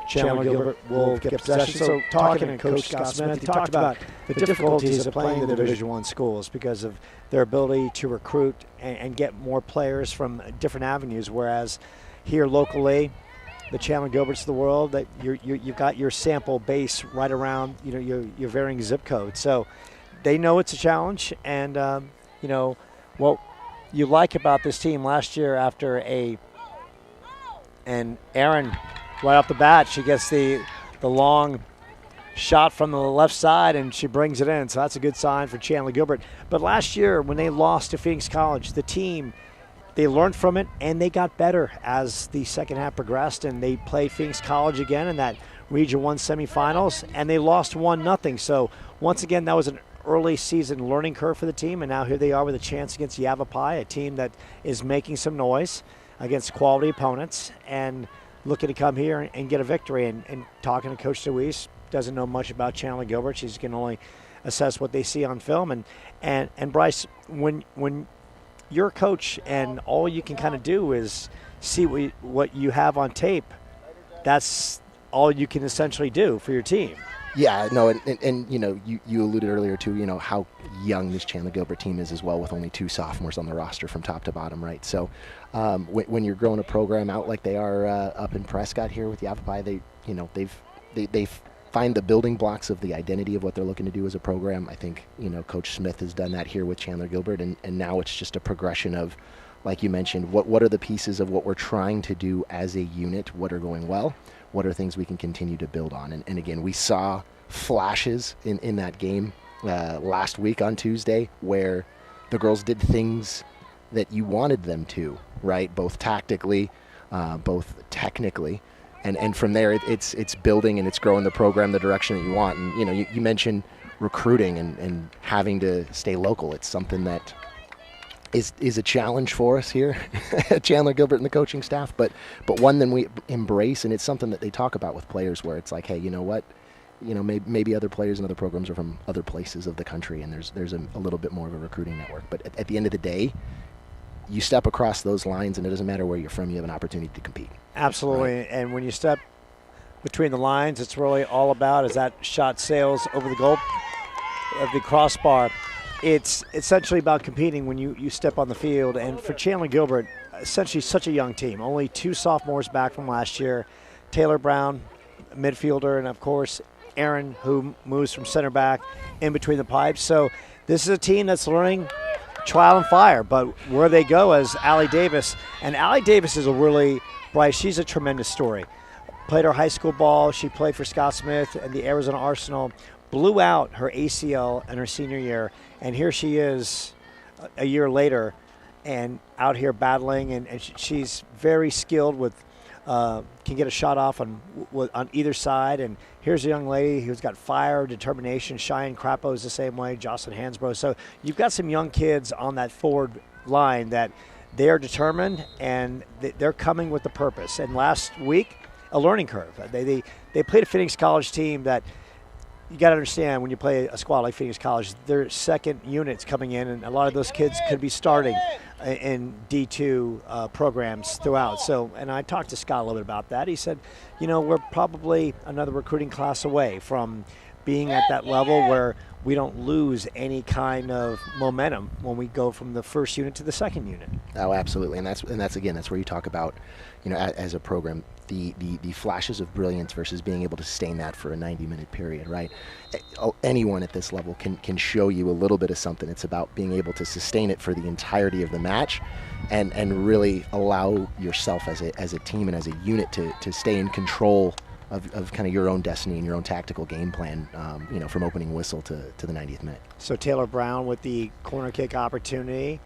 Chandler Gilbert will get possession. So talking to Coach Scott Smith, he talked about the difficulties of playing the Division I schools because of their ability to recruit and get more players from different avenues, whereas here locally, the Chandler Gilberts of the world, that you've got your sample base right around your varying zip code. So they know it's a challenge, and what you like about this team last year and Aaron, right off the bat, she gets the long shot from the left side, and she brings it in. So that's a good sign for Chandler Gilbert. But last year, when they lost to Phoenix College, the team, they learned from it, and they got better as the second half progressed, and they played Phoenix College again in that Region 1 semifinals, and they lost 1-0. So once again, that was an early season learning curve for the team, and now here they are with a chance against Yavapai, a team that is making some noise against quality opponents, and looking to come here and get a victory. And talking to Coach Deweese, doesn't know much about Chandler Gilbert. She can only assess what they see on film. And Bryce, when you're a coach and all you can kind of do is see what you have on tape, that's all you can essentially do for your team. Yeah, no, and you alluded earlier to, how young this Chandler Gilbert team is as well, with only 2 sophomores on the roster from top to bottom, right? So when you're growing a program out like they are up in Prescott here with Yavapai, they find the building blocks of the identity of what they're looking to do as a program. I think, Coach Smith has done that here with Chandler Gilbert, and now it's just a progression of, like you mentioned, what are the pieces of what we're trying to do as a unit, what are going well, what are things we can continue to build on. And again, we saw flashes in that game last week on Tuesday where the girls did things that you wanted them to, right? Both tactically, both technically. And from there, it's building and it's growing the program the direction that you want. And, you mentioned recruiting and having to stay local. It's something that is a challenge for us here at Chandler Gilbert and the coaching staff, but one that we embrace, and it's something that they talk about with players where it's like, hey, you know what? Maybe other players and other programs are from other places of the country, and there's a little bit more of a recruiting network. But at the end of the day, you step across those lines, and it doesn't matter where you're from, you have an opportunity to compete. Absolutely, right? And when you step between the lines, it's really all about is that shot sails over the goal of the crossbar. It's essentially about competing when you step on the field. And for Chandler Gilbert, essentially such a young team. Only 2 sophomores back from last year. Taylor Brown, midfielder, and of course Aaron, who moves from center back in between the pipes. So this is a team that's learning trial and fire. But where they go as Allie Davis. And Allie Davis is Bryce, she's a tremendous story. Played her high school ball. She played for Scott Smith and the Arizona Arsenal. Blew out her ACL in her senior year, and here she is a year later and out here battling, and she's very skilled with can get a shot off on either side. And here's a young lady who's got fire, determination. Cheyenne Crapo is the same way, Jocelyn Hansbrough. So you've got some young kids on that forward line that they are determined, and they're coming with a purpose. And last week, a learning curve. They played a Phoenix College team that you got to understand when you play a squad like Phoenix College, their second unit's coming in, and a lot of those kids could be starting in D2 programs throughout. So, and I talked to Scott a little bit about that. He said, we're probably another recruiting class away from being at that level where we don't lose any kind of momentum when we go from the first unit to the second unit. Oh, absolutely. And that's where you talk about, as a program, the flashes of brilliance versus being able to sustain that for a 90-minute period, right? Anyone at this level can show you a little bit of something. It's about being able to sustain it for the entirety of the match and really allow yourself as a team and as a unit to stay in control of kind of your own destiny and your own tactical game plan, from opening whistle to the 90th minute. So Taylor Brown with the corner kick opportunity,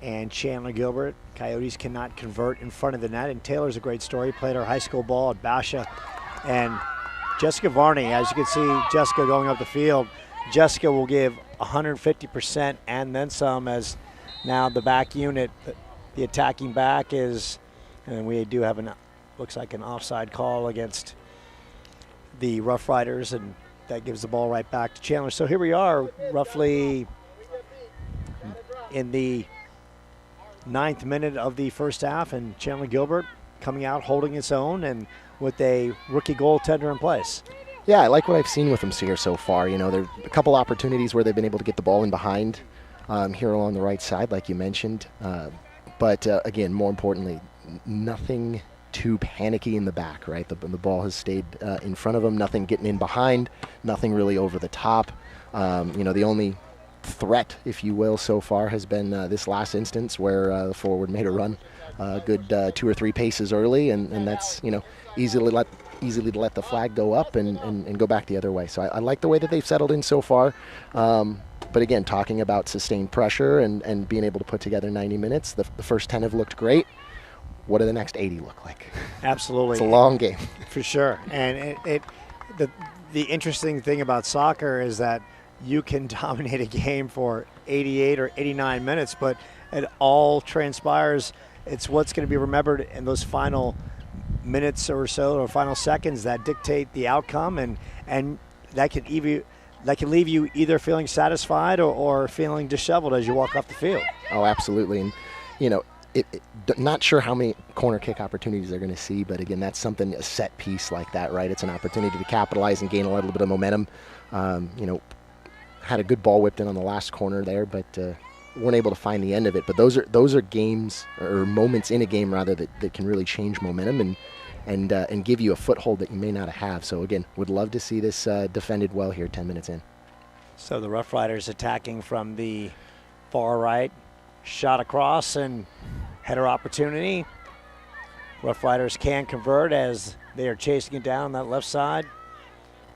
and Chandler Gilbert. Coyotes cannot convert in front of the net, and Taylor's a great story. Played her high school ball at Basha. And Jessica Varney, as you can see, Jessica going up the field. Jessica will give 150% and then some, as now the back unit, the attacking back is, and we do have looks like an offside call against the Roughriders, and that gives the ball right back to Chandler. So here we are, roughly in the 9th minute of the first half, and Chandler Gilbert coming out holding its own and with a rookie goaltender in place. Yeah, I like what I've seen with them here so far. There are a couple opportunities where they've been able to get the ball in behind here along the right side, like you mentioned. But again, more importantly, nothing too panicky in the back, right? The ball has stayed in front of them, nothing getting in behind, nothing really over the top. The only threat, if you will, so far has been this last instance where the forward made a run good 2 or 3 paces early, and that's easily to let the flag go up and go back the other way. So I like the way that they've settled in so far. But again, talking about sustained pressure and being able to put together 90 minutes, the first 10 have looked great. What do the next 80 look like? Absolutely. It's a long game. For sure. And the interesting thing about soccer is that you can dominate a game for 88 or 89 minutes, but it all transpires. It's what's going to be remembered in those final minutes or so, or final seconds, that dictate the outcome, and that can leave you either feeling satisfied or feeling disheveled as you walk off the field. Oh, absolutely. And not sure how many corner kick opportunities they're going to see, but again, that's something, a set piece like that, right? It's an opportunity to capitalize and gain a little bit of momentum. Had a good ball whipped in on the last corner there, but weren't able to find the end of it. But those are games, or moments in a game rather, that can really change momentum and give you a foothold that you may not have. So again, would love to see this defended well here 10 minutes in. So the Roughriders attacking from the far right, shot across and header opportunity. Roughriders can convert as they are chasing it down that left side.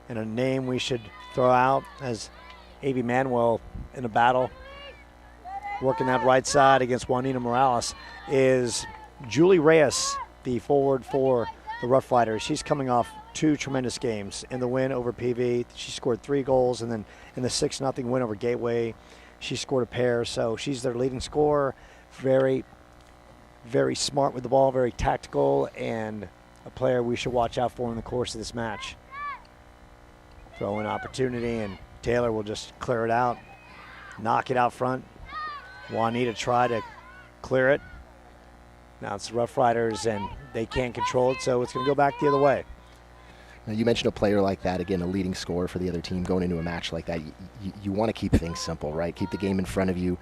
And a name we should throw out as A.B. Manuel in a battle working that right side against Juanita Morales is Julie Reyes, the forward for the Roughriders. She's coming off 2 tremendous games. In the win over PV, she scored 3 goals, and then in the 6-0 win over Gateway, she scored a pair. So she's their leading scorer. Very, very smart with the ball, very tactical, and a player we should watch out for in the course of this match. Throw in opportunity, and Taylor will just clear it out, knock it out front. Juanita try to clear it. Now it's the Roughriders, and they can't control it, so it's going to go back the other way. Now, you mentioned a player like that, again, a leading scorer for the other team going into a match like that. You want to keep things simple, right? Keep the game in front of you,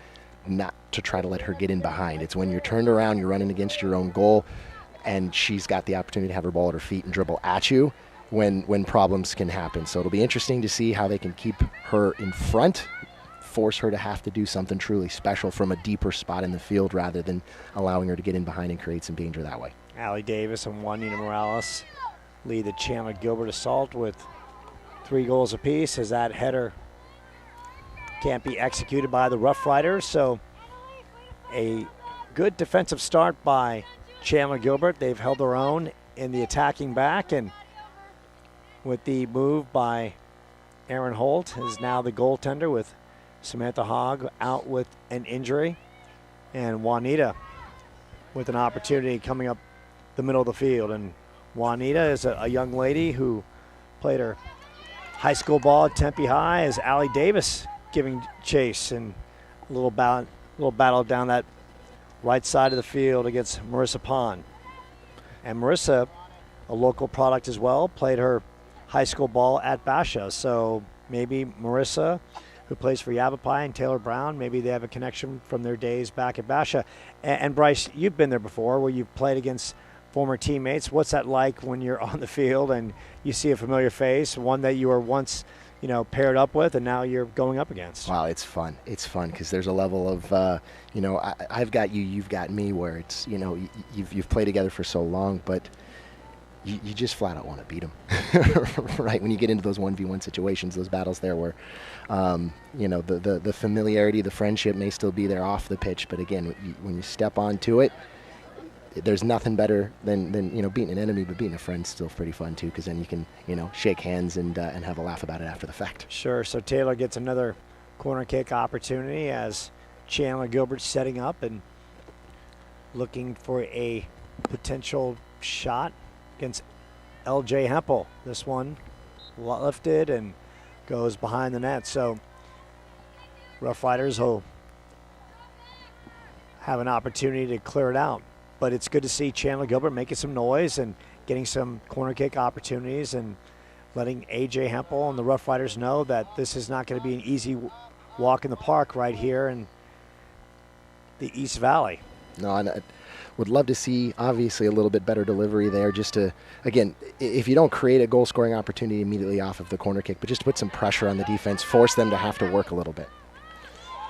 not to try to let her get in behind. It's when you're turned around, you're running against your own goal, and she's got the opportunity to have her ball at her feet and dribble at you when problems can happen. So it'll be interesting to see how they can keep her in front, force her to have to do something truly special from a deeper spot in the field rather than allowing her to get in behind and create some danger that way. Allie Davis and Juanita Morales lead the Chandler Gilbert assault with 3 goals apiece, as that header can't be executed by the Roughriders. So a good defensive start by Chandler Gilbert. They've held their own in the attacking back, and with the move by Aaron Holt is now the goaltender, with Samantha Hogg out with an injury, and Juanita with an opportunity coming up the middle of the field. And Juanita is a young lady who played her high school ball at Tempe High, as Allie Davis giving chase, and a little battle down that right side of the field against Marissa Pond. And Marissa, a local product as well, played her high school ball at Basha. So maybe Marissa, who plays for Yavapai, and Taylor Brown, maybe they have a connection from their days back at Basha. And Bryce, you've been there before, where you've played against former teammates. What's that like when you're on the field and you see a familiar face, one that you were once, paired up with, and now you're going up against? Wow, it's fun. It's fun because there's a level of, I've got you, you've got me, where it's, you've played together for so long, but you just flat out want to beat them, right? When you get into those 1v1 situations, those battles there where, the familiarity, the friendship may still be there off the pitch, but again, when you step onto it, there's nothing better than beating an enemy, but beating a friend's still pretty fun too, because then you can shake hands and have a laugh about it after the fact. Sure. So Taylor gets another corner kick opportunity as Chandler Gilbert's setting up and looking for a potential shot against L.J. Hempel. This one lifted and goes behind the net. So Roughriders will have an opportunity to clear it out. But it's good to see Chandler Gilbert making some noise and getting some corner kick opportunities and letting A.J. Hempel and the Roughriders know that this is not going to be an easy walk in the park right here in the East Valley. No, I would love to see, obviously, a little bit better delivery there, just to, again, if you don't create a goal-scoring opportunity immediately off of the corner kick, but just to put some pressure on the defense, force them to have to work a little bit.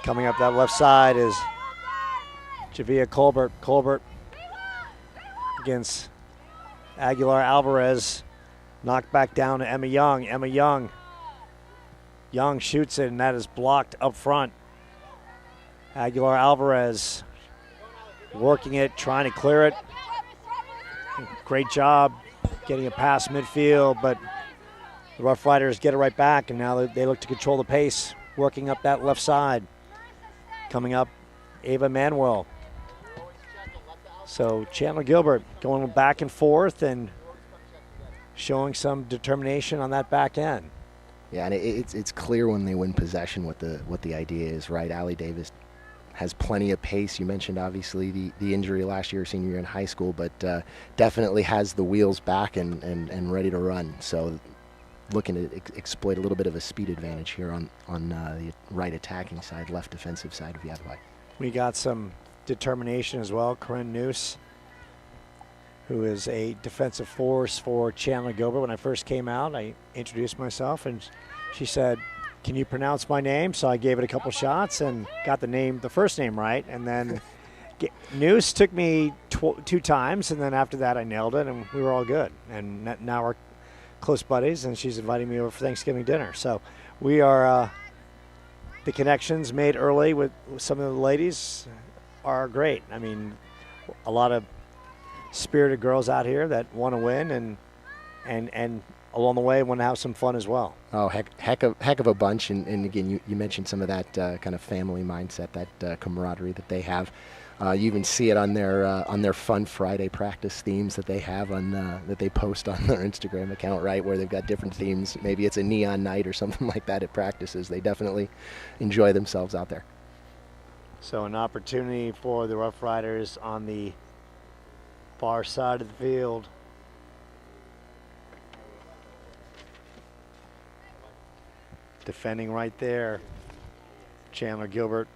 Coming up that left side is Javia Colbert. Colbert against Aguilar Alvarez. Knocked back down to Emma Young. Emma Young. Young shoots it, and that is blocked up front. Aguilar Alvarez working it, trying to clear it. Great job getting it past midfield, but the Roughriders get it right back, and now they look to control the pace, working up that left side. Coming up, Ava Manuel. So Chandler Gilbert going back and forth and showing some determination on that back end. Yeah, and it's clear when they win possession what the idea is, right? Allie Davis has plenty of pace. You mentioned, obviously, the injury last year, senior year in high school, but definitely has the wheels back and ready to run. So looking to exploit a little bit of a speed advantage here on the right attacking side, left defensive side of Yavapai. We got some determination as well. Corinne Noose, who is a defensive force for Chandler Gilbert. When I first came out, I introduced myself, and she said, "Can you pronounce my name?" So I gave it a couple shots and got the first name right. And then Noose took me 2 times, and then after that I nailed it, and we were all good. And now we're close buddies, and she's inviting me over for Thanksgiving dinner. So we are, the connections made early with some of the ladies are great. I mean, a lot of spirited girls out here that want to win and along the way want to have some fun as well. Oh, heck of a bunch. And again, you mentioned some of that kind of family mindset, that camaraderie that they have. You even see it on their Fun Friday practice themes that they have that they post on their Instagram account, right, where they've got different themes. Maybe it's a neon night or something like that at practices. They definitely enjoy themselves out there. So an opportunity for the Roughriders on the far side of the field. Defending right there, Chandler Gilbert.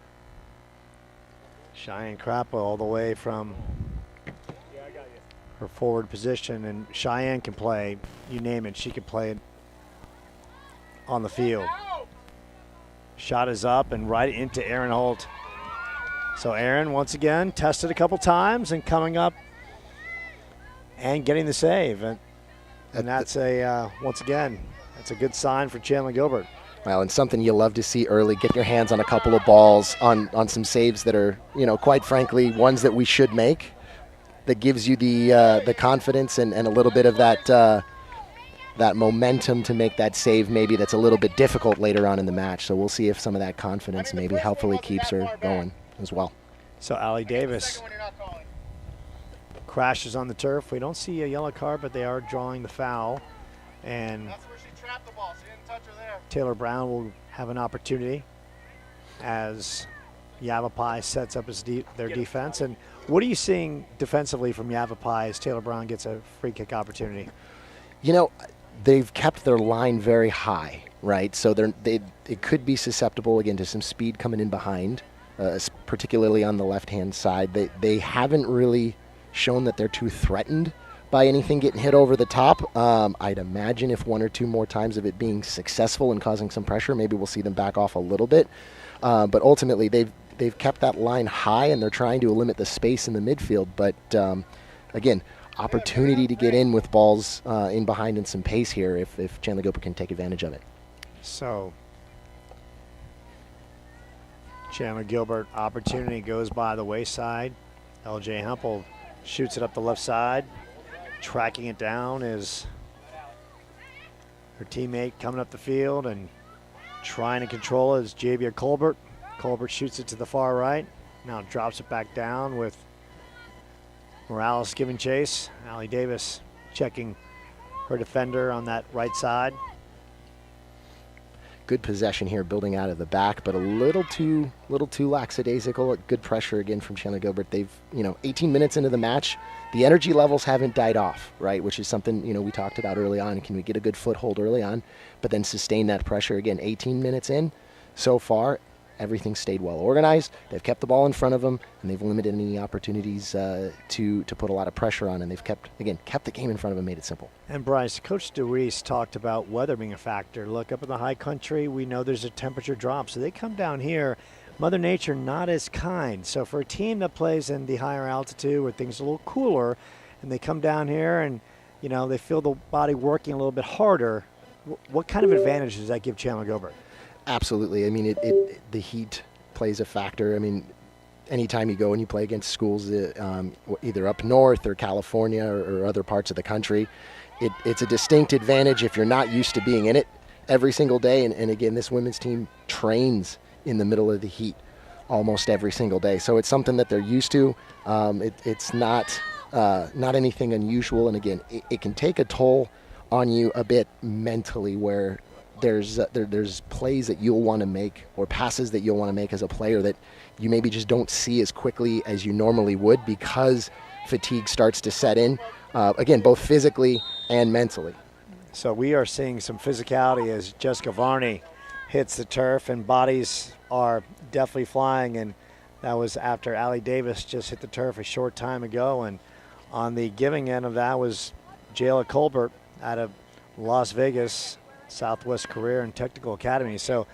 Cheyenne Crappa all the way from her forward position, and Cheyenne can play, you name it, she can play it on the field. Shot is up and right into Aaron Holt. So Aaron, once again, tested a couple times and coming up and getting the save. And that's once again, that's a good sign for Chandler Gilbert. Well, and something you love to see early, get your hands on a couple of balls on some saves that are, quite frankly, ones that we should make. That gives you the confidence and a little bit of that momentum to make that save maybe that's a little bit difficult later on in the match. So we'll see if some of that confidence maybe helpfully keeps her going as well. So Allie Davis crashes on the turf. We don't see a yellow card, but they are drawing the foul. And Taylor Brown will have an opportunity as Yavapai sets up their defense. And what are you seeing defensively from Yavapai as Taylor Brown gets a free kick opportunity? They've kept their line very high, right? So it could be susceptible, again, to some speed coming in behind, particularly on the left-hand side. They haven't really shown that they're too threatened by anything getting hit over the top. I'd imagine if one or two more times of it being successful and causing some pressure, maybe we'll see them back off a little bit. But ultimately, they've kept that line high, and they're trying to limit the space in the midfield. But again, opportunity to get in with balls in behind and some pace here if Chandler Gilbert can take advantage of it. So Chandler Gilbert opportunity goes by the wayside. LJ Hempel shoots it up the left side. Tracking it down is her teammate coming up the field, and trying to control it is Javier Colbert. Colbert shoots it to the far right. Now drops it back down with Morales giving chase. Allie Davis checking her defender on that right side. Good possession here, building out of the back, but a little too lackadaisical. Good pressure again from Chandler Gilbert. They've, 18 minutes into the match, the energy levels haven't died off, right? Which is something, we talked about early on. Can we get a good foothold early on, but then sustain that pressure again? 18 minutes in, so far, everything stayed well organized. They've kept the ball in front of them, and they've limited any opportunities to put a lot of pressure on. And they've kept the game in front of them, made it simple. And Bryce, Coach DeWeese talked about weather being a factor. Look, up in the high country, we know there's a temperature drop, so they come down here. Mother Nature not as kind. So for a team that plays in the higher altitude where things are a little cooler, and they come down here and they feel the body working a little bit harder, what kind of advantage does that give Chandler Gilbert? Absolutely. I mean, the heat plays a factor. I mean, anytime you go and you play against schools either up north or California or other parts of the country, it's a distinct advantage if you're not used to being in it every single day. And again, this women's team trains in the middle of the heat almost every single day. So it's something that they're used to. It's not anything unusual. And again, it can take a toll on you a bit mentally, where there's plays that you'll want to make or passes that you'll want to make as a player that you maybe just don't see as quickly as you normally would because fatigue starts to set in, again, both physically and mentally. So we are seeing some physicality as Jessica Varney hits the turf, and bodies are definitely flying, and that was after Allie Davis just hit the turf a short time ago. And on the giving end of that was Jayla Colbert out of Las Vegas Southwest Career and Technical Academy. So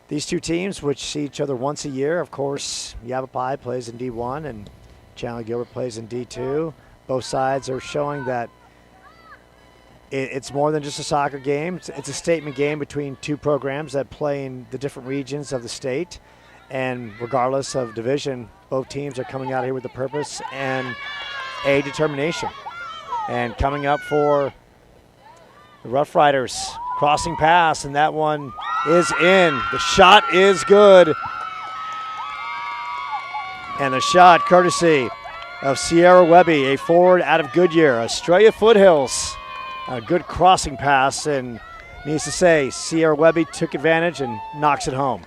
these two teams, which see each other once a year, of course, Yavapai plays in D1 and Chandler Gilbert plays in D2. Both sides are showing that it's more than just a soccer game. It's a statement game between two programs that play in the different regions of the state. And regardless of division, both teams are coming out here with a purpose and a determination. And coming up for the Roughriders, crossing pass, and that one is in. The shot is good. And the shot courtesy of Sierra Webby, a forward out of Goodyear, Australia Foothills. A good crossing pass, and needs to say, Sierra Webby took advantage and knocks it home.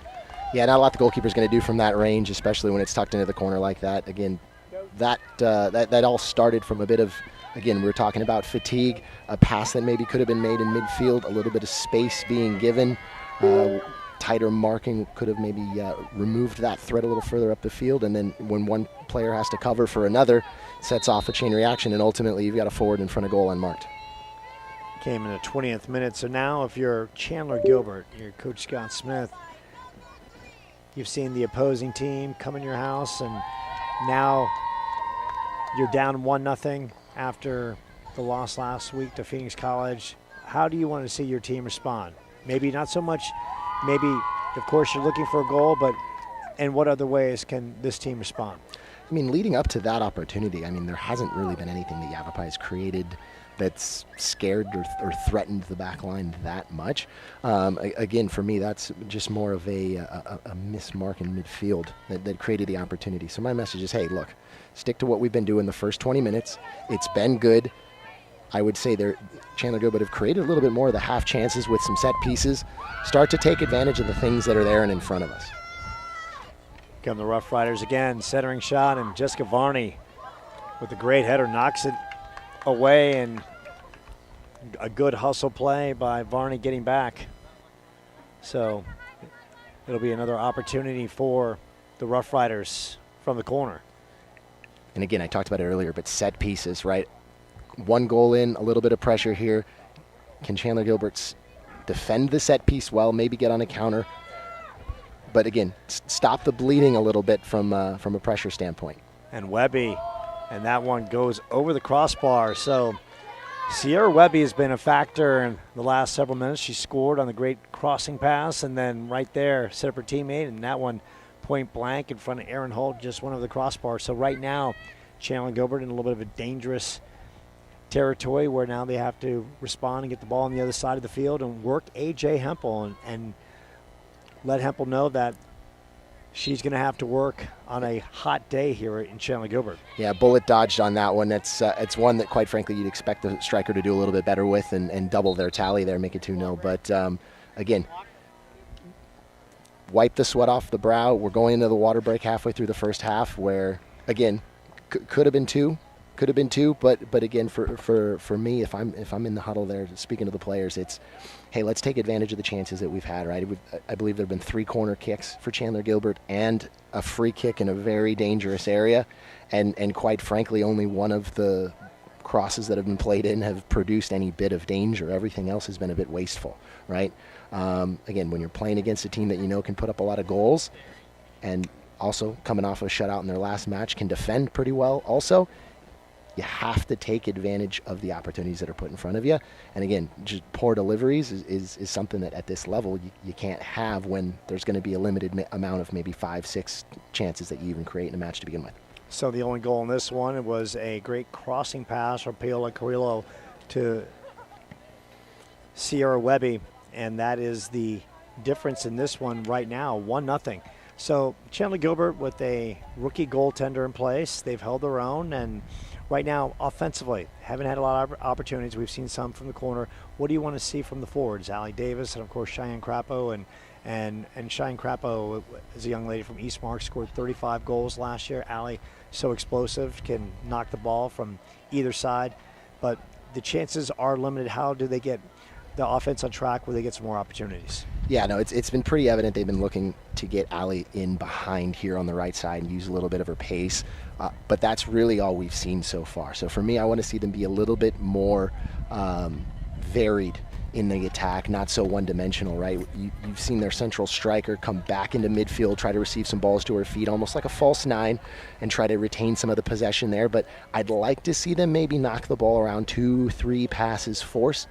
Yeah, not a lot the goalkeeper's going to do from that range, especially when it's tucked into the corner like that. Again, that all started from a bit of, again, we were talking about fatigue, a pass that maybe could have been made in midfield, a little bit of space being given, tighter marking could have maybe removed that threat a little further up the field, and then when one player has to cover for another, sets off a chain reaction, and ultimately you've got a forward in front of goal unmarked. Came in the 20th minute. So now if you're Chandler Gilbert, you're Coach Scott Smith, you've seen the opposing team come in your house, and now you're down 1-0 after the loss last week to Phoenix College. How do you want to see your team respond? Maybe not so much, maybe, of course, you're looking for a goal, but in what other ways can this team respond? I mean, leading up to that opportunity, there hasn't really been anything that Yavapai has created that's scared or threatened the back line that much. Again, for me, that's just more of a mismark in midfield that created the opportunity. So my message is, hey, look, stick to what we've been doing the first 20 minutes. It's been good. I would say Chandler Gilbert have created a little bit more of the half chances with some set pieces. Start to take advantage of the things that are there and in front of us. Come the Roughriders again, centering shot, and Jessica Varney with a great header knocks it away, and a good hustle play by Varney getting back. So it'll be another opportunity for the Roughriders from the corner. and again, I talked about it earlier, but set pieces, right? One goal in, a little bit of pressure here. Can Chandler Gilbert defend the set piece well, maybe get on a counter? But again, stop the bleeding a little bit from a pressure standpoint. And Webby, and that one goes over the crossbar. So Sierra Webby has been a factor in the last several minutes. She scored on the great crossing pass, and then right there set up her teammate, and that one point blank in front of Aaron Holt just went over the crossbar. So right now, Chandler Gilbert in a little bit of a dangerous territory where now they have to respond and get the ball on the other side of the field and work A.J. Hempel and let Hempel know that she's going to have to work on a hot day here in Chandler Gilbert. Yeah, bullet dodged on that one. It's one that, quite frankly, you'd expect the striker to do a little bit better with and double their tally there, make it 2-0. But, again, wipe the sweat off the brow. We're going into the water break halfway through the first half where, again, could have been two. Could have been two, but again, for me, if I'm in the huddle there, speaking to the players, it's, hey, let's take advantage of the chances that we've had, right? I believe there have been 3 corner kicks for Chandler Gilbert and a free kick in a very dangerous area, and quite frankly, only one of the crosses that have been played in have produced any bit of danger. Everything else has been a bit wasteful, right? Again, when you're playing against a team that you know can put up a lot of goals, and also coming off a shutout in their last match, can defend pretty well also, you have to take advantage of the opportunities that are put in front of you. And again, just poor deliveries is something that at this level you can't have when there's going to be a limited amount of maybe 5-6 chances that you even create in a match to begin with. So the only goal in this one was a great crossing pass from Paola Carrillo to Sierra Webby, and that is the difference in this one right now, 1-0. So Chandler Gilbert with a rookie goaltender in place. They've held their own, and right now, offensively, haven't had a lot of opportunities. We've seen some from the corner. What do you want to see from the forwards? Allie Davis and, of course, Cheyenne Crapo. And Cheyenne Crapo is a young lady from Eastmark, scored 35 goals last year. Allie, so explosive, can knock the ball from either side. But the chances are limited. How do they get the offense on track where they get some more opportunities? Yeah, no, it's been pretty evident they've been looking to get Allie in behind here on the right side and use a little bit of her pace. But that's really all we've seen so far. So for me, I want to see them be a little bit more varied in the attack, not so one-dimensional, right? You've seen their central striker come back into midfield, try to receive some balls to her feet, almost like a false 9, and try to retain some of the possession there. But I'd like to see them maybe knock the ball around 2-3 passes, force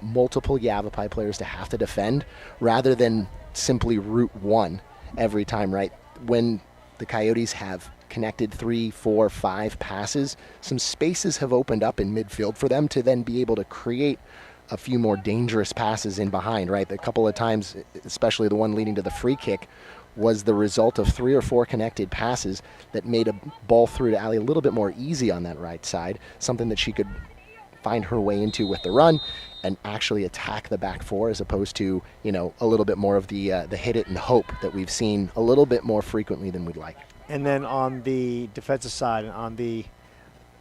multiple Yavapai players to have to defend rather than simply route one every time, right? When the Coyotes have connected 3, 4, 5 passes, some spaces have opened up in midfield for them to then be able to create a few more dangerous passes in behind, right? A couple of times, especially the one leading to the free kick, was the result of 3 or 4 connected passes that made a ball through to Allie a little bit more easy on that right side, something that she could find her way into with the run and actually attack the back four, as opposed to, you know, a little bit more of the hit it and hope that we've seen a little bit more frequently than we'd like. And then on the defensive side, on the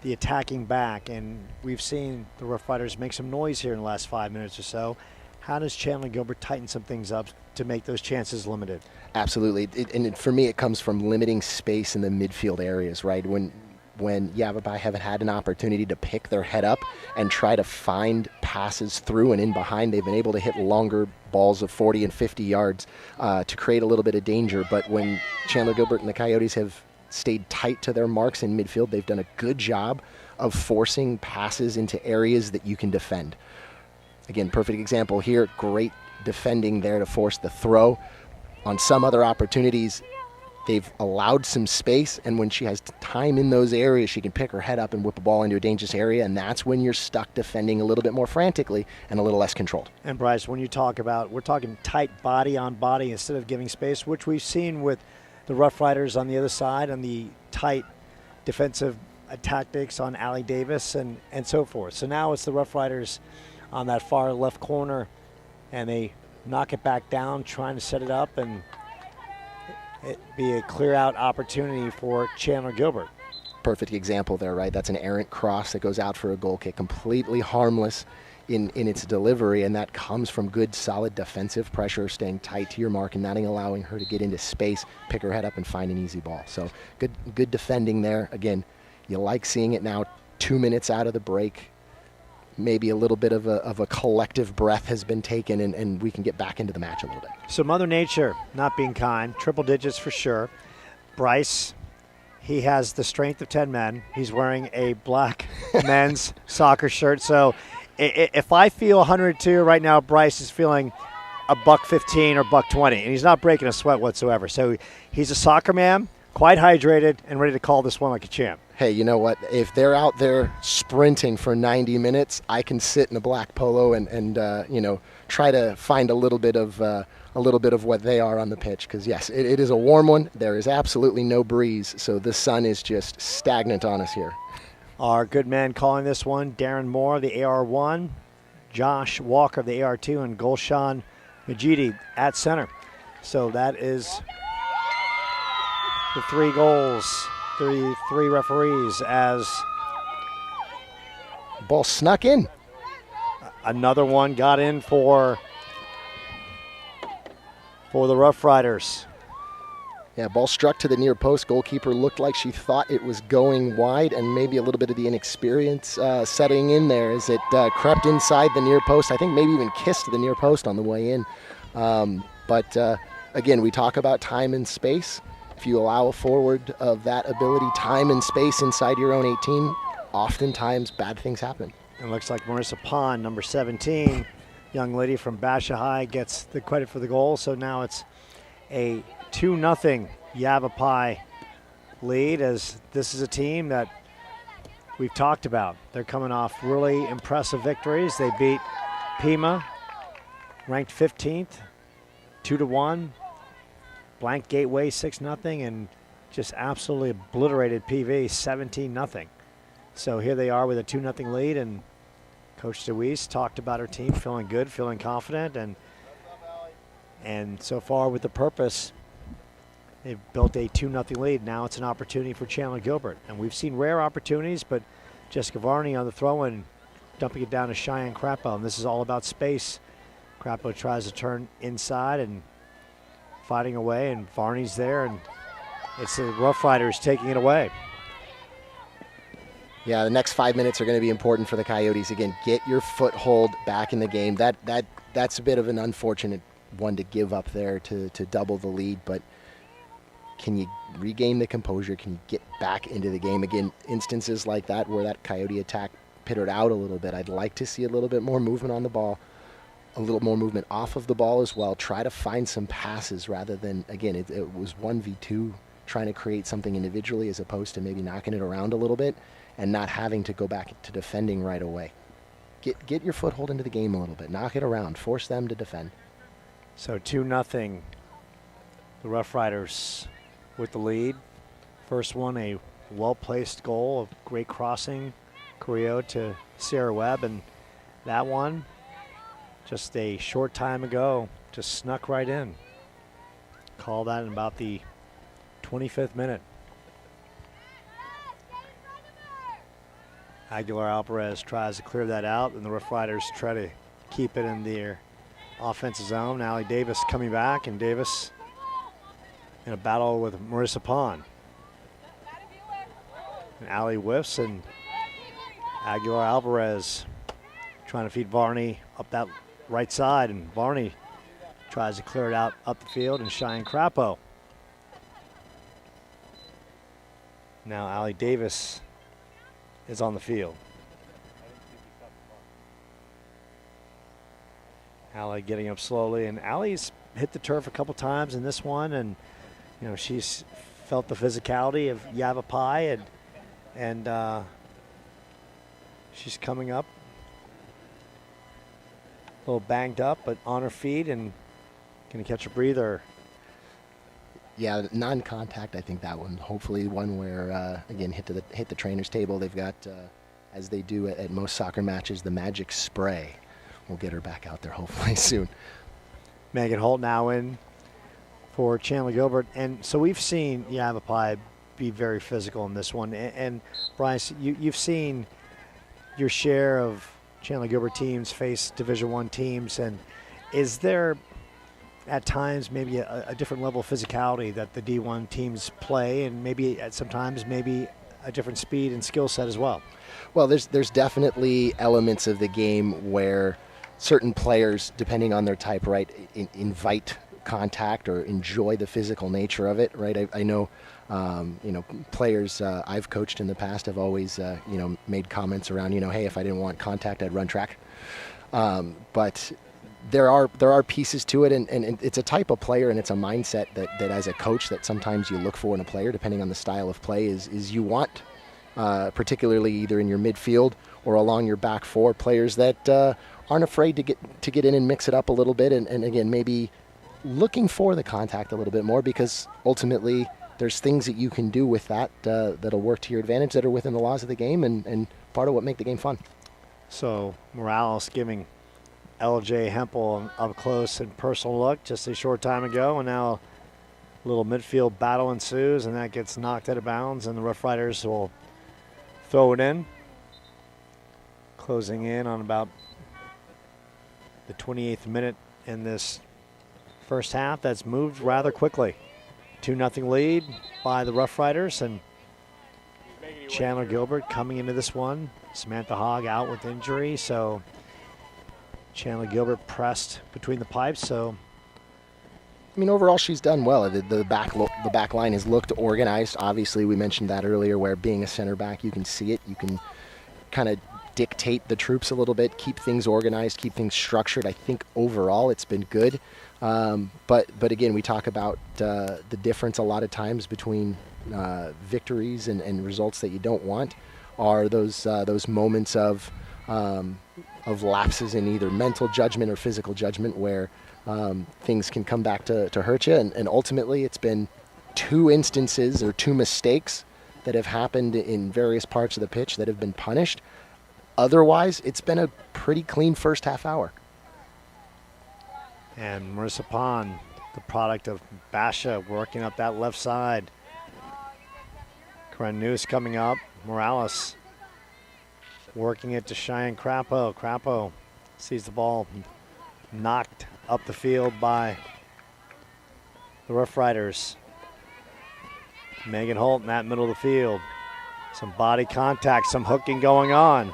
attacking back, and we've seen the Roughriders make some noise here in the last 5 minutes or so. How does Chandler Gilbert tighten some things up to make those chances limited? Absolutely. For me, it comes from limiting space in the midfield areas, right? When Yavapai haven't had an opportunity to pick their head up and try to find passes through and in behind, they've been able to hit longer balls of 40 and 50 yards to create a little bit of danger. But when Chandler Gilbert and the Coyotes have stayed tight to their marks in midfield, they've done a good job of forcing passes into areas that you can defend. Again, perfect example here, great defending there to force the throw. On some other opportunities, they've allowed some space, and when she has time in those areas, she can pick her head up and whip a ball into a dangerous area, and that's when you're stuck defending a little bit more frantically and a little less controlled. And Bryce, when you talk about, we're talking tight body on body instead of giving space, which we've seen with the Roughriders on the other side and the tight defensive tactics on Allie Davis and so forth. So now it's the Roughriders on that far left corner, and they knock it back down, trying to set it up, and it be a clear-out opportunity for Chandler Gilbert. Perfect example there, right? That's an errant cross that goes out for a goal kick, completely harmless in its delivery, and that comes from good, solid defensive pressure, staying tight to your mark and not allowing her to get into space, pick her head up, and find an easy ball. So good defending there. Again, You like seeing it now 2 minutes out of the break. Maybe a little bit of a collective breath has been taken, and we can get back into the match a little bit. So Mother Nature not being kind, triple digits for sure. Bryce, he has the strength of 10 men. He's wearing a black men's soccer shirt. So if I feel 102 right now, Bryce is feeling a $115 or $120, and he's not breaking a sweat whatsoever. So he's a soccer man, quite hydrated, and ready to call this one like a champ. Hey, you know what? If they're out there sprinting for 90 minutes, I can sit in a black polo and try to find a little bit of what they are on the pitch. Because yes, it is a warm one. There is absolutely no breeze, so the sun is just stagnant on us here. Our good man calling this one, Darren Moore of the AR1, Josh Walker of the AR2, and Gulshan Majidi at center. So that is the 3 goals. Three referees as ball snuck in. Another one got in for the Roughriders. Yeah, ball struck to the near post. Goalkeeper looked like she thought it was going wide, and maybe a little bit of the inexperience setting in there as it crept inside the near post. I think maybe even kissed the near post on the way in. But again, we talk about time and space. If you allow a forward of that ability, time and space inside your own 18, oftentimes bad things happen. It looks like Marissa Pond, number 17, young lady from Basha High, gets the credit for the goal. So now it's a 2-0 Yavapai lead, as this is a team that we've talked about. They're coming off really impressive victories. They beat Pima, ranked 15th, 2-1. Blank Gateway 6-0, and just absolutely obliterated PV 17-0. So here they are with a 2-0 lead, and Coach DeWeese talked about her team feeling good, feeling confident, and so far with the purpose, they've built a 2-0 lead. Now it's an opportunity for Chandler Gilbert, and we've seen rare opportunities, but Jessica Varney on the throw-in, dumping it down to Cheyenne Crapo, and this is all about space. Crapo tries to turn inside and fighting away, and Varney's there, and it's the Roughriders taking it away. Yeah, the next 5 minutes are going to be important for the Coyotes. Again, get your foothold back in the game. That's a bit of an unfortunate one to give up there to double the lead, but can you regain the composure? Can you get back into the game? Again, instances like that where that Coyote attack pittered out a little bit, I'd like to see a little bit more movement on the ball, a little more movement off of the ball as well. Try to find some passes rather than, again, it was 1v2, trying to create something individually as opposed to maybe knocking it around a little bit and not having to go back to defending right away. Get your foothold into the game a little bit. Knock it around. Force them to defend. So 2-0, the Roughriders with the lead. First one, a well-placed goal, a great crossing, Carrillo to Sierra Webb, and that one, just a short time ago, just snuck right in. Call that in about the 25th minute. Aguilar Alvarez tries to clear that out, and the Roughriders try to keep it in their offensive zone. Allie Davis coming back, and Davis in a battle with Marissa Pond. And Allie whiffs, and Aguilar Alvarez trying to feed Varney up that right side, and Varney tries to clear it out up the field, and Cheyenne Crapo. Now Allie Davis is on the field. Allie getting up slowly, and Allie's hit the turf a couple times in this one, and she's felt the physicality of Yavapai, and she's coming up a little banged up, but on her feet and going to catch a breather. Yeah, non-contact. I think that one. Hopefully, one where again hit the trainer's table. They've got, as they do at most soccer matches, the magic spray. We'll get her back out there hopefully soon. Megan Holt now in for Chandler Gilbert, and so we've seen Yavapai be very physical in this one. And Bryce, you've seen your share of Chandler Gilbert teams face Division I teams, and is there at times maybe a different level of physicality that the D1 teams play, and maybe at sometimes maybe a different speed and skill set as well. Well, there's definitely elements of the game where certain players, depending on their type, right, invite contact or enjoy the physical nature of it, right? I know, players I've coached in the past have always, made comments around, hey, if I didn't want contact, I'd run track. But there are pieces to it, and it's a type of player and it's a mindset that as a coach that sometimes you look for in a player, depending on the style of play, is you want, particularly either in your midfield or along your back four, players that aren't afraid to get in and mix it up a little bit, and again, maybe looking for the contact a little bit more, because ultimately there's things that you can do with that that'll work to your advantage, that are within the laws of the game, and part of what make the game fun. So Morales giving LJ Hempel an up close and personal look just a short time ago, and now a little midfield battle ensues, and that gets knocked out of bounds, and the Roughriders will throw it in. Closing in on about the 28th minute in this first half. That's moved rather quickly. 2-0 lead by the Roughriders, and Chandler Gilbert coming into this one. Samantha Hogg out with injury, so Chandler Gilbert pressed between the pipes. So, I mean, overall she's done well. The back line has looked organized. Obviously, we mentioned that earlier, where being a center back, you can see it. You can kind of dictate the troops a little bit, keep things organized, keep things structured. I think overall it's been good. But again, we talk about the difference a lot of times between victories and results that you don't want are those moments of lapses in either mental judgment or physical judgment, where things can come back to hurt you. And ultimately, it's been two instances or two mistakes that have happened in various parts of the pitch that have been punished. Otherwise, it's been a pretty clean first half hour. And Marissa Pond, the product of Basha, working up that left side. Karen News coming up. Morales working it to Cheyenne Crapo. Crapo sees the ball knocked up the field by the Roughriders. Megan Holt in that middle of the field. Some body contact, some hooking going on.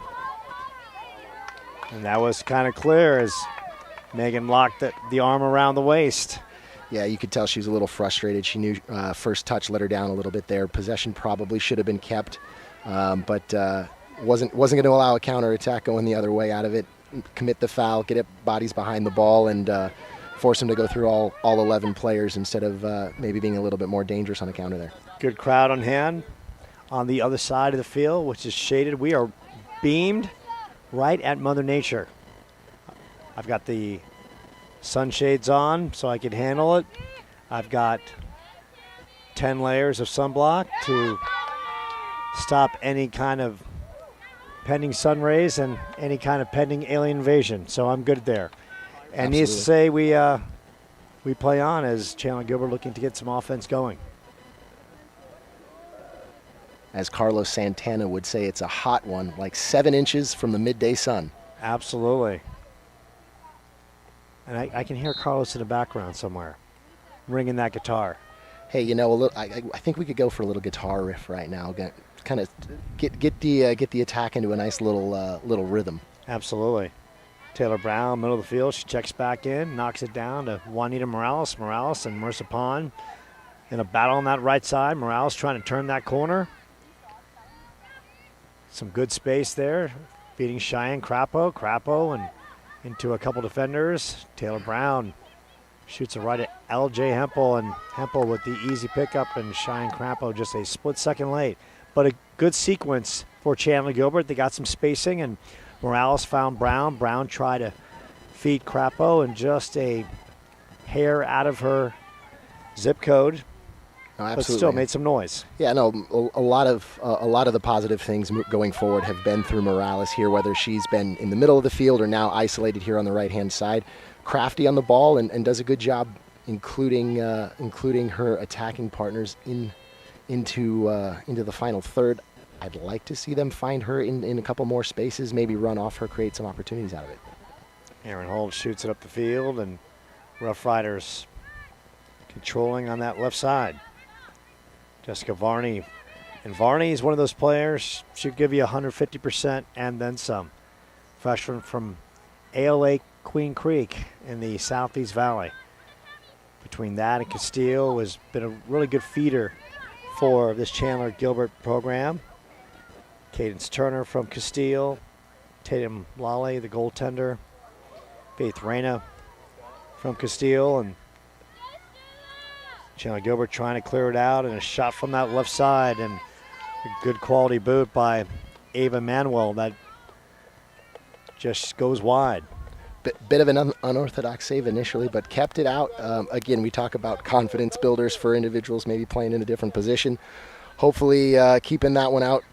And that was kind of clear as Megan locked the arm around the waist. Yeah, you could tell she was a little frustrated. She knew first touch let her down a little bit there. Possession probably should have been kept, but wasn't going to allow a counterattack going the other way out of it. Commit the foul, get it bodies behind the ball, and force them to go through all 11 players instead of maybe being a little bit more dangerous on the counter there. Good crowd on hand on the other side of the field, which is shaded. We are beamed right at Mother Nature. I've got the sunshades on so I can handle it. I've got 10 layers of sunblock to stop any kind of pending sun rays and any kind of pending alien invasion. So I'm good there. And needless to say, we play on as Chandler Gilbert looking to get some offense going. As Carlos Santana would say, it's a hot one, like 7 inches from the midday sun. Absolutely. And I can hear Carlos in the background somewhere, ringing that guitar. Hey, I think we could go for a little guitar riff right now. Kind of get the attack into a nice little rhythm. Absolutely. Taylor Brown, middle of the field. She checks back in, knocks it down to Juanita Morales. Morales and Marissa Pond in a battle on that right side. Morales trying to turn that corner. Some good space there, beating Cheyenne Crapo. Crapo and into a couple defenders. Taylor Brown shoots it right at LJ Hempel, and Hempel with the easy pickup, and Cheyenne Crapo just a split second late. But a good sequence for Chandler Gilbert. They got some spacing, and Morales found Brown. Brown tried to feed Crapo, and just a hair out of her zip code. No, but still made some noise. Yeah, no, a lot of the positive things going forward have been through Morales here, whether she's been in the middle of the field or now isolated here on the right-hand side. Crafty on the ball and does a good job including her attacking partners into the final third. I'd like to see them find her in a couple more spaces, maybe run off her, create some opportunities out of it. Aaron Holt shoots it up the field, and Roughriders controlling on that left side. Jessica Varney And Varney is one of those players, should give you 150% and then some. Freshman from ALA Queen Creek in the Southeast Valley. Between that and Castile has been a really good feeder for this Chandler Gilbert program. Cadence Turner from Castile, Tatum Lally, the goaltender, Faith Reyna from Castile, and Chandler Gilbert trying to clear it out, and a shot from that left side, and a good quality boot by Ava Manuel that just goes wide. Bit of an unorthodox save initially, but kept it out. Again, we talk about confidence builders for individuals maybe playing in a different position. Hopefully keeping that one out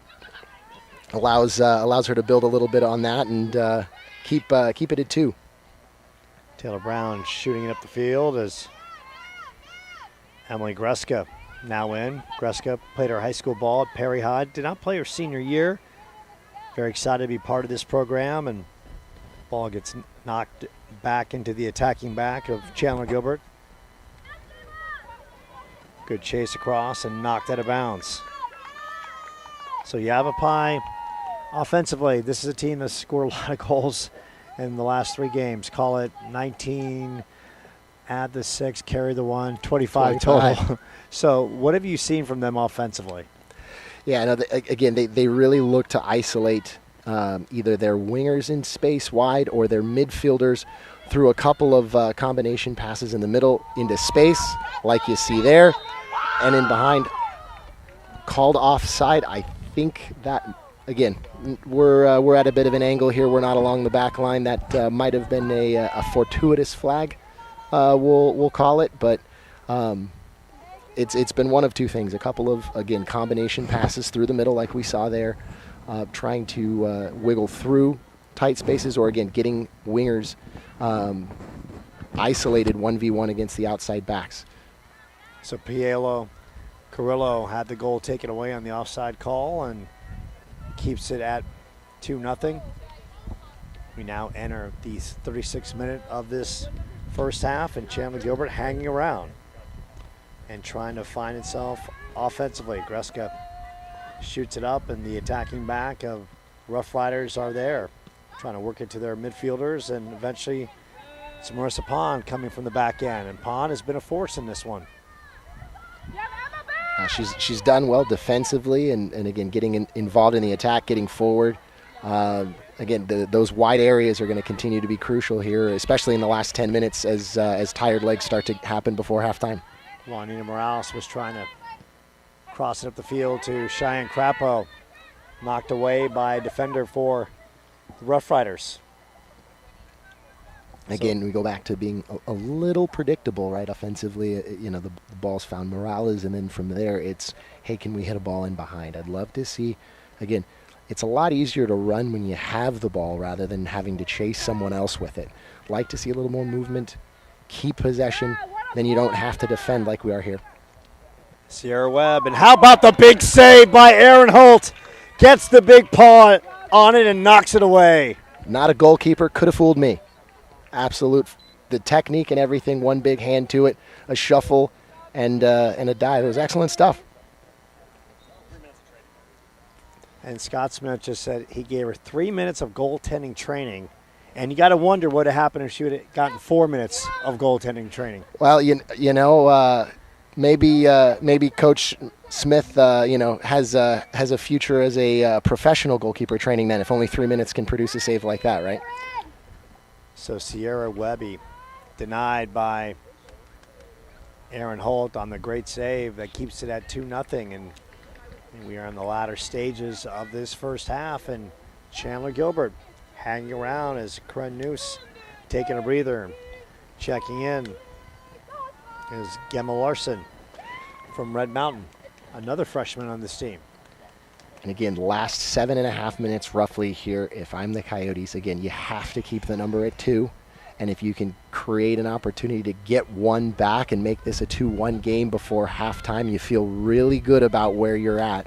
allows her to build a little bit on that and keep it at 2. Taylor Brown shooting it up the field as Emily Greska now in. Greska played her high school ball at Perry High. Did not play her senior year. Very excited to be part of this program, and ball gets knocked back into the attacking back of Chandler Gilbert. Good chase across and knocked out of bounds. So Yavapai, offensively, this is a team that's scored a lot of goals in the last 3 games. Call it 19, add the 6, carry the 1, 25 total. So what have you seen from them offensively? Yeah, no, again, they really look to isolate either their wingers in space wide or their midfielders through a couple of combination passes in the middle into space, like you see there, and in behind. Called offside. I think that, again, we're at a bit of an angle here. We're not along the back line. That might have been a fortuitous flag, we'll call it, but it's been one of 2 things. A couple of, again, combination passes through the middle like we saw there, trying to wiggle through tight spaces, or again, getting wingers isolated 1v1 against the outside backs. So Pielo Carrillo had the goal taken away on the offside call and keeps it at 2-0. We now enter the 36th minute of this first half, and Chandler Gilbert hanging around and trying to find itself offensively. Greska shoots it up, and the attacking back of Roughriders are there, trying to work it to their midfielders, and eventually it's Marissa Pond coming from the back end, and Pond has been a force in this one. She's done well defensively, and again, getting involved in the attack, getting forward. Again, those wide areas are going to continue to be crucial here, especially in the last 10 minutes as tired legs start to happen before halftime. Juanita Morales was trying to cross it up the field to Cheyenne Crapo. Knocked away by a defender for the Roughriders. Again, we go back to being a little predictable, right? Offensively, the ball's found Morales, and then from there it's, hey, can we hit a ball in behind? I'd love to see, again, it's a lot easier to run when you have the ball rather than having to chase someone else with it. Like to see a little more movement, keep possession, then you don't have to defend like we are here. Sierra Webb, and how about the big save by Aaron Holt? Gets the big paw on it and knocks it away. Not a goalkeeper, could have fooled me. Absolute, the technique and everything, one big hand to it, a shuffle, and a dive. It was excellent stuff. And Scott Smith just said he gave her 3 minutes of goaltending training, and you got to wonder what would have happened if she would have gotten 4 minutes of goaltending training. Well, maybe Coach Smith, has a future as a professional goalkeeper training. Then, if only 3 minutes can produce a save like that, right? So Sierra Webby denied by Aaron Holt on the great save that keeps it at 2-0, and we are in the latter stages of this first half, and Chandler Gilbert hanging around as Corinne Noose taking a breather. Checking in is Gemma Larson from Red Mountain, another freshman on this team. And again, last 7.5 minutes roughly here. If I'm the Coyotes, again, you have to keep the number at 2. And if you can create an opportunity to get one back and make this a 2-1 game before halftime, you feel really good about where you're at.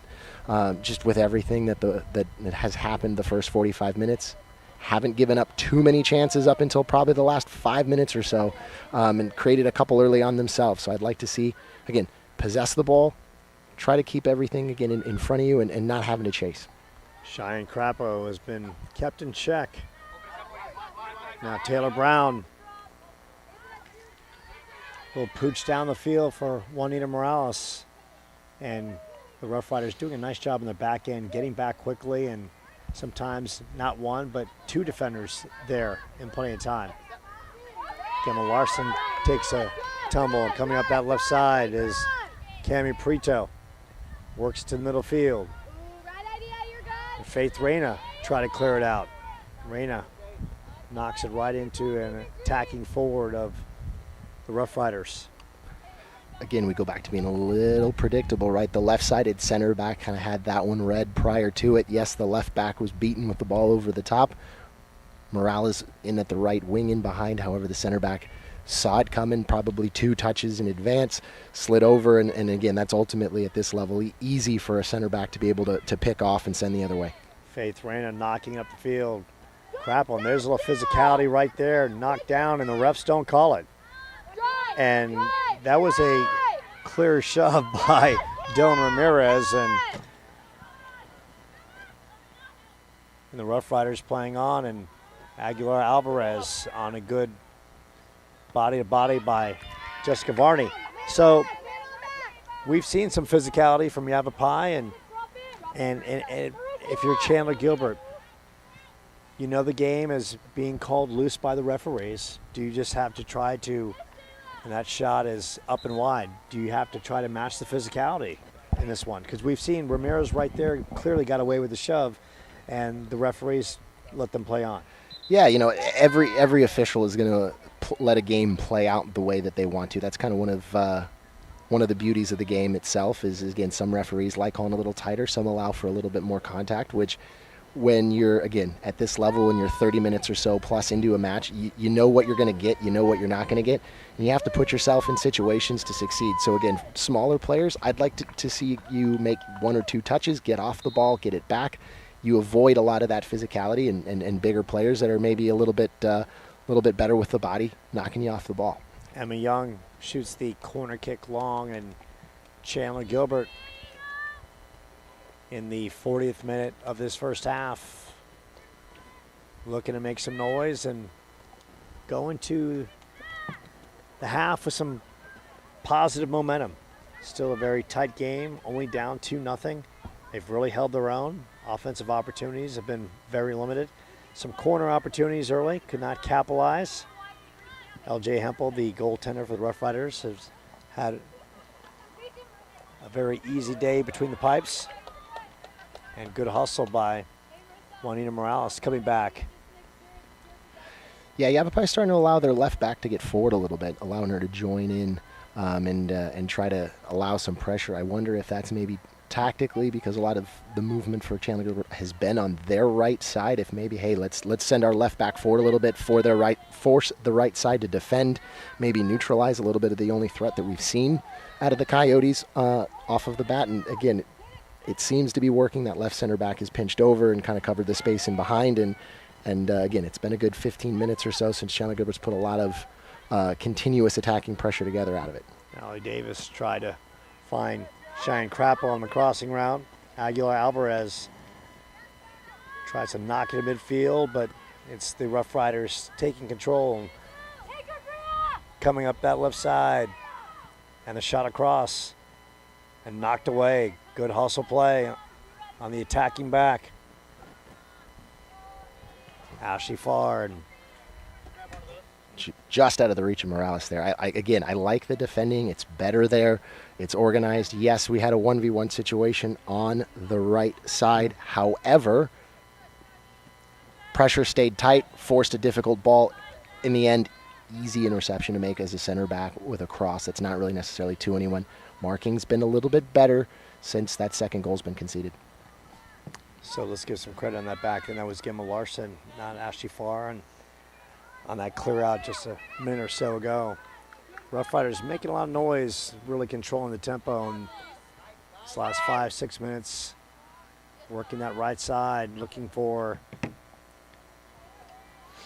Just with everything that has happened the first 45 minutes. Haven't given up too many chances up until probably the last 5 minutes or so, and created a couple early on themselves. So I'd like to see, again, possess the ball, try to keep everything again in front of you and not having to chase. Cheyenne Crapo has been kept in check. Now Taylor Brown. Little pooch down the field for Juanita Morales. And the Roughriders doing a nice job in the back end, getting back quickly, and sometimes not one, but two defenders there in plenty of time. Gemma Larson takes a tumble, and coming up that left side is Cami Prito. Works to the middle field. And Faith Reyna try to clear it out. Reyna knocks it right into an attacking forward of the Roughriders. Again, we go back to being a little predictable, right? The left-sided center back kind of had that one read prior to it. Yes, the left back was beaten with the ball over the top. Morales in at the right wing in behind. However, the center back saw it coming, probably 2 touches in advance, slid over, and again, that's ultimately at this level easy for a center back to be able to pick off and send the other way. Faith Reyna knocking up the field. Crapple, and there's a little physicality right there, knocked down, and the refs don't call it. And that was a clear shove by Dylan Ramirez, and the Roughriders playing on, and Aguilar Alvarez on a good body-to-body by Jessica Varney. So we've seen some physicality from Yavapai, and if you're Chandler Gilbert, you know the game is being called loose by the referees. Do you just have to try to, and that shot is up and wide, do you have to try to match the physicality in this one? Because we've seen Ramirez right there clearly got away with the shove, and the referees let them play on. Yeah, you know, every official is going to let a game play out the way that they want to. That's kind of one of the beauties of the game itself is again, some referees like calling a little tighter, some allow for a little bit more contact, which when you're, again, at this level and you're 30 minutes or so plus into a match, you know what you're going to get, you know what you're not going to get, and you have to put yourself in situations to succeed. So again, smaller players, I'd like to see you make 1 or 2 touches, get off the ball, get it back. You avoid a lot of that physicality, and bigger players that are maybe a little bit better with the body, knocking you off the ball. Emma Young shoots the corner kick long, and Chandler Gilbert in the 40th minute of this first half looking to make some noise and go into the half with some positive momentum. Still a very tight game, only down 2-0. They've really held their own. Offensive opportunities have been very limited. Some corner opportunities early, could not capitalize. LJ Hempel, the goaltender for the Roughriders, has had a very easy day between the pipes. And good hustle by Juanita Morales coming back. Yeah, Yavapai's starting to allow their left back to get forward a little bit, allowing her to join in and try to allow some pressure. I wonder if that's maybe tactically, because a lot of the movement for Chandler Gilbert has been on their right side. If maybe, hey, let's send our left back forward a little bit for their right, force the right side to defend, maybe neutralize a little bit of the only threat that we've seen out of the Coyotes off of the bat. And again, it seems to be working. That left center back is pinched over and kind of covered the space in behind. And again, it's been a good 15 minutes or so since Chandler Gilbert's put a lot of continuous attacking pressure together out of it. Allie Davis tried to find Cheyenne Crapo on the crossing route. Aguilar Alvarez tries to knock it in midfield, but it's the Roughriders taking control. Coming up that left side, and the shot across, and knocked away. Good hustle play on the attacking back. Ashley Farr, and just out of the reach of Morales there. I like the defending. It's better there. It's organized. Yes, we had a 1v1 situation on the right side. However, pressure stayed tight, forced a difficult ball. In the end, easy interception to make as a center back with a cross that's not really necessarily to anyone. Marking's been a little bit better since that second goal's been conceded. So let's give some credit on that back. And that was Gemma Larson, not Ashley Farr. And on that clear out just a minute or so ago. Roughriders making a lot of noise, really controlling the tempo in this last 5-6 minutes. Working that right side, looking for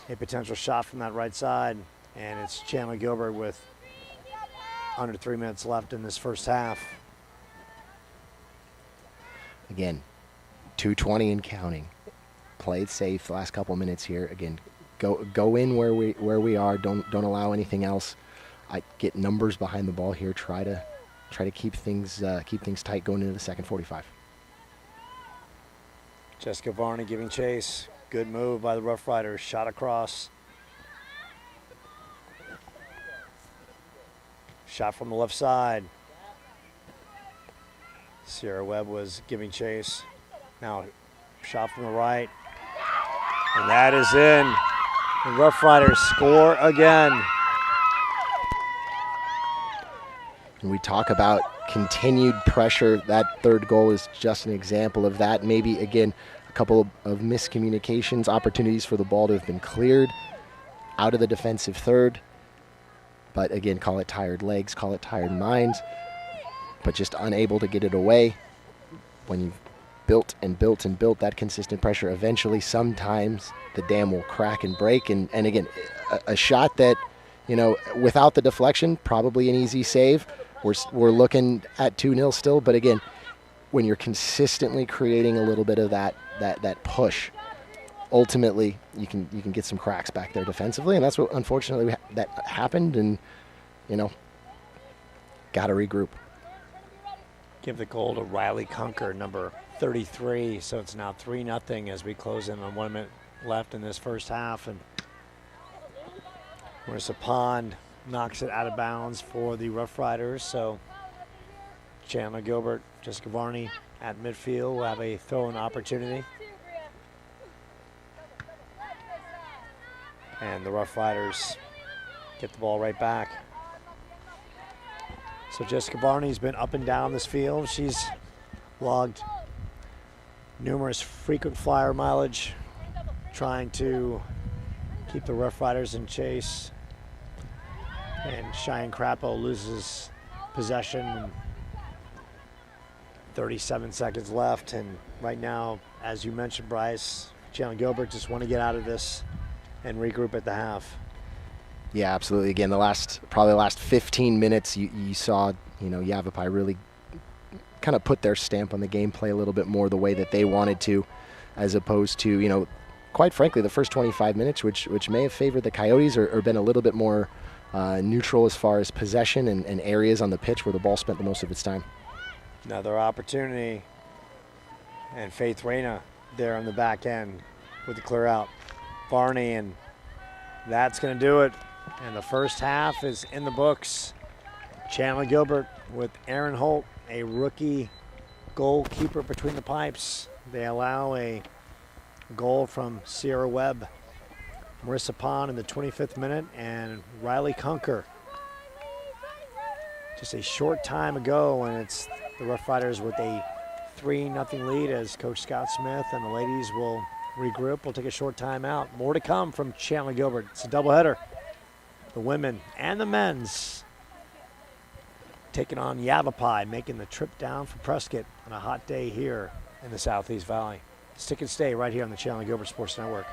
a potential shot from that right side. And it's Chandler Gilbert with under 3 minutes left in this first half. Again, 2:20 and counting. Play it safe the last couple minutes here. Again, go in where we are. Don't allow anything else. I get numbers behind the ball here. Try to keep things tight going into the second 45. Jessica Varney giving chase. Good move by the Roughriders. Shot across. Shot from the left side. Sierra Webb was giving chase. Now shot from the right. And that is in. The Roughriders score again. And we talk about continued pressure. That third goal is just an example of that. Maybe, again, a couple of miscommunications, opportunities for the ball to have been cleared out of the defensive third. But again, call it tired legs, call it tired minds, but just unable to get it away. When you've built and built and built that consistent pressure, eventually sometimes the dam will crack and break. And again, a shot that, without the deflection, probably an easy save. We're looking at 2-0 still, but again, when you're consistently creating a little bit of that push, ultimately you can get some cracks back there defensively, and that's what unfortunately that happened. And got to regroup. Give the goal to Riley Kunker, number 33. So it's now 3-0 as we close in on 1 minute left in this first half. And Marissa Pond knocks it out of bounds for the Roughriders. So Chandler Gilbert, Jessica Varney at midfield will have a throw-in opportunity. And the Roughriders get the ball right back. So Jessica Varney's been up and down this field. She's logged numerous frequent flyer mileage, trying to keep the Roughriders in chase. And Cheyenne Crapo loses possession. 37 seconds left, and right now, as you mentioned, Bryce, Chandler Gilbert just want to get out of this and regroup at the half. Yeah, absolutely. Again, probably the last 15 minutes, you saw, Yavapai really kind of put their stamp on the gameplay a little bit more the way that they wanted to, as opposed to, quite frankly, the first 25 minutes, which may have favored the Coyotes or been a little bit more neutral as far as possession and areas on the pitch where the ball spent the most of its time. Another opportunity, and Faith Reyna there on the back end with the clear out. Varney, and that's going to do it. And the first half is in the books. Chandler Gilbert with Aaron Holt, a rookie goalkeeper between the pipes. They allow a goal from Sierra Webb, Marissa Pond in the 25th minute, and Riley Kunker. Just a short time ago, and it's the Roughriders with a 3-0 lead as Coach Scott Smith and the ladies will regroup. We'll take a short time out. More to come from Chandler Gilbert. It's a doubleheader. The women and the men's taking on Yavapai, making the trip down from Prescott on a hot day here in the Southeast Valley. Stick and stay right here on the Chandler Gilbert Sports Network.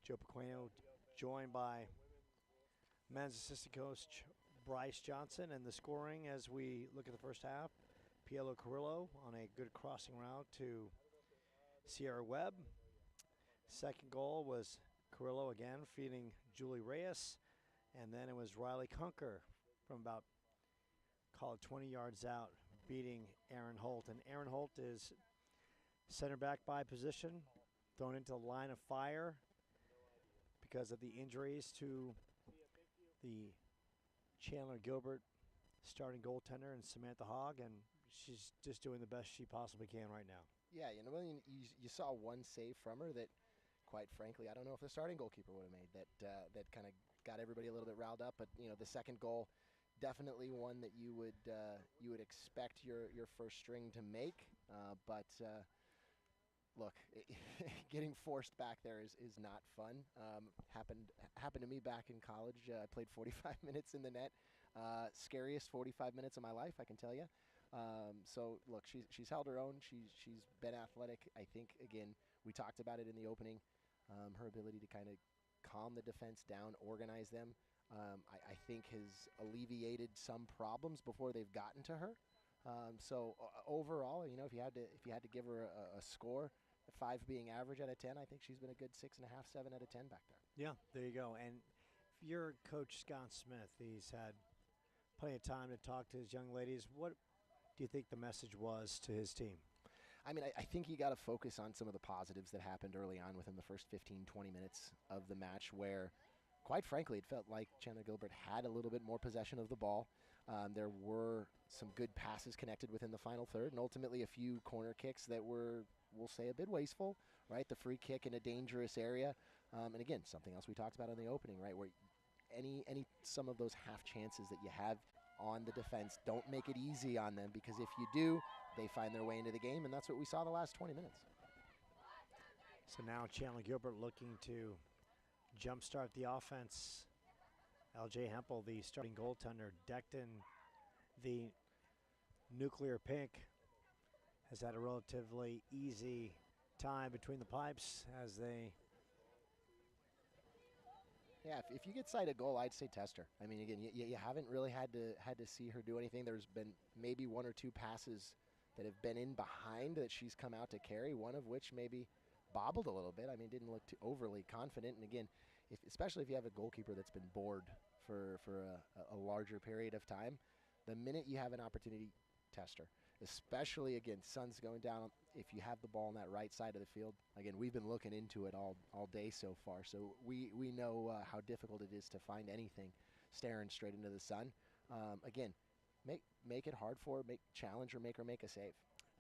Joe Pequeno, joined by men's assistant coach Bryce Johnson, and the scoring as we look at the first half. Pielo Carrillo on a good crossing route to Sierra Webb. Second goal was Carrillo again feeding Julie Reyes, and then it was Riley Kunker from about, call it 20 yards out, beating Aaron Holt. And Aaron Holt is center back by position, thrown into the line of fire because of the injuries to the Chandler Gilbert starting goaltender and Samantha Hogg, and she's just doing the best she possibly can right now. Yeah, you saw one save from her that, quite frankly, I don't know if the starting goalkeeper would have made. That kind of got everybody a little bit riled up. But the second goal, definitely one that you would expect your first string to make. But look, getting forced back there is not fun. Happened to me back in college. I played 45 minutes in the net. Scariest 45 minutes of my life, I can tell you. So look, she's held her own. She's been athletic. I think, again, we talked about it in the opening. Her ability to kind of calm the defense down, organize them, I think has alleviated some problems before they've gotten to her. So overall, if you had to give her a score, 5 being average out of 10, I think she's been a good 6.5, 7 out of 10 back there. Yeah, there you go. And if you're Coach Scott Smith, he's had plenty of time to talk to his young ladies. What do you think the message was to his team? I mean, I think you got to focus on some of the positives that happened early on within the first 15, 20 minutes of the match where, quite frankly, it felt like Chandler Gilbert had a little bit more possession of the ball. There were some good passes connected within the final third, and ultimately a few corner kicks that were, we'll say, a bit wasteful, right? The free kick in a dangerous area. And again, something else we talked about in the opening, right, where some of those half chances that you have on the defense, don't make it easy on them, because if you do, they find their way into the game, and that's what we saw the last 20 minutes. So now Chandler Gilbert looking to jumpstart the offense. LJ Hempel, the starting goaltender, decked in the nuclear pink, has had a relatively easy time between the pipes as they... Yeah, if you get sight of goal, I'd say test her. I mean, again, you haven't really had to see her do anything. There's been maybe 1 or 2 passes that have been in behind that she's come out to carry, one of which maybe bobbled a little bit. I mean, didn't look too overly confident. And again, especially if you have a goalkeeper that's been bored for a larger period of time, the minute you have an opportunity, test her. Especially, again, sun's going down. If you have the ball on that right side of the field, again, we've been looking into it all day so far, so we know how difficult it is to find anything staring straight into the sun. Again, make it hard for her, challenge her, make her make a save.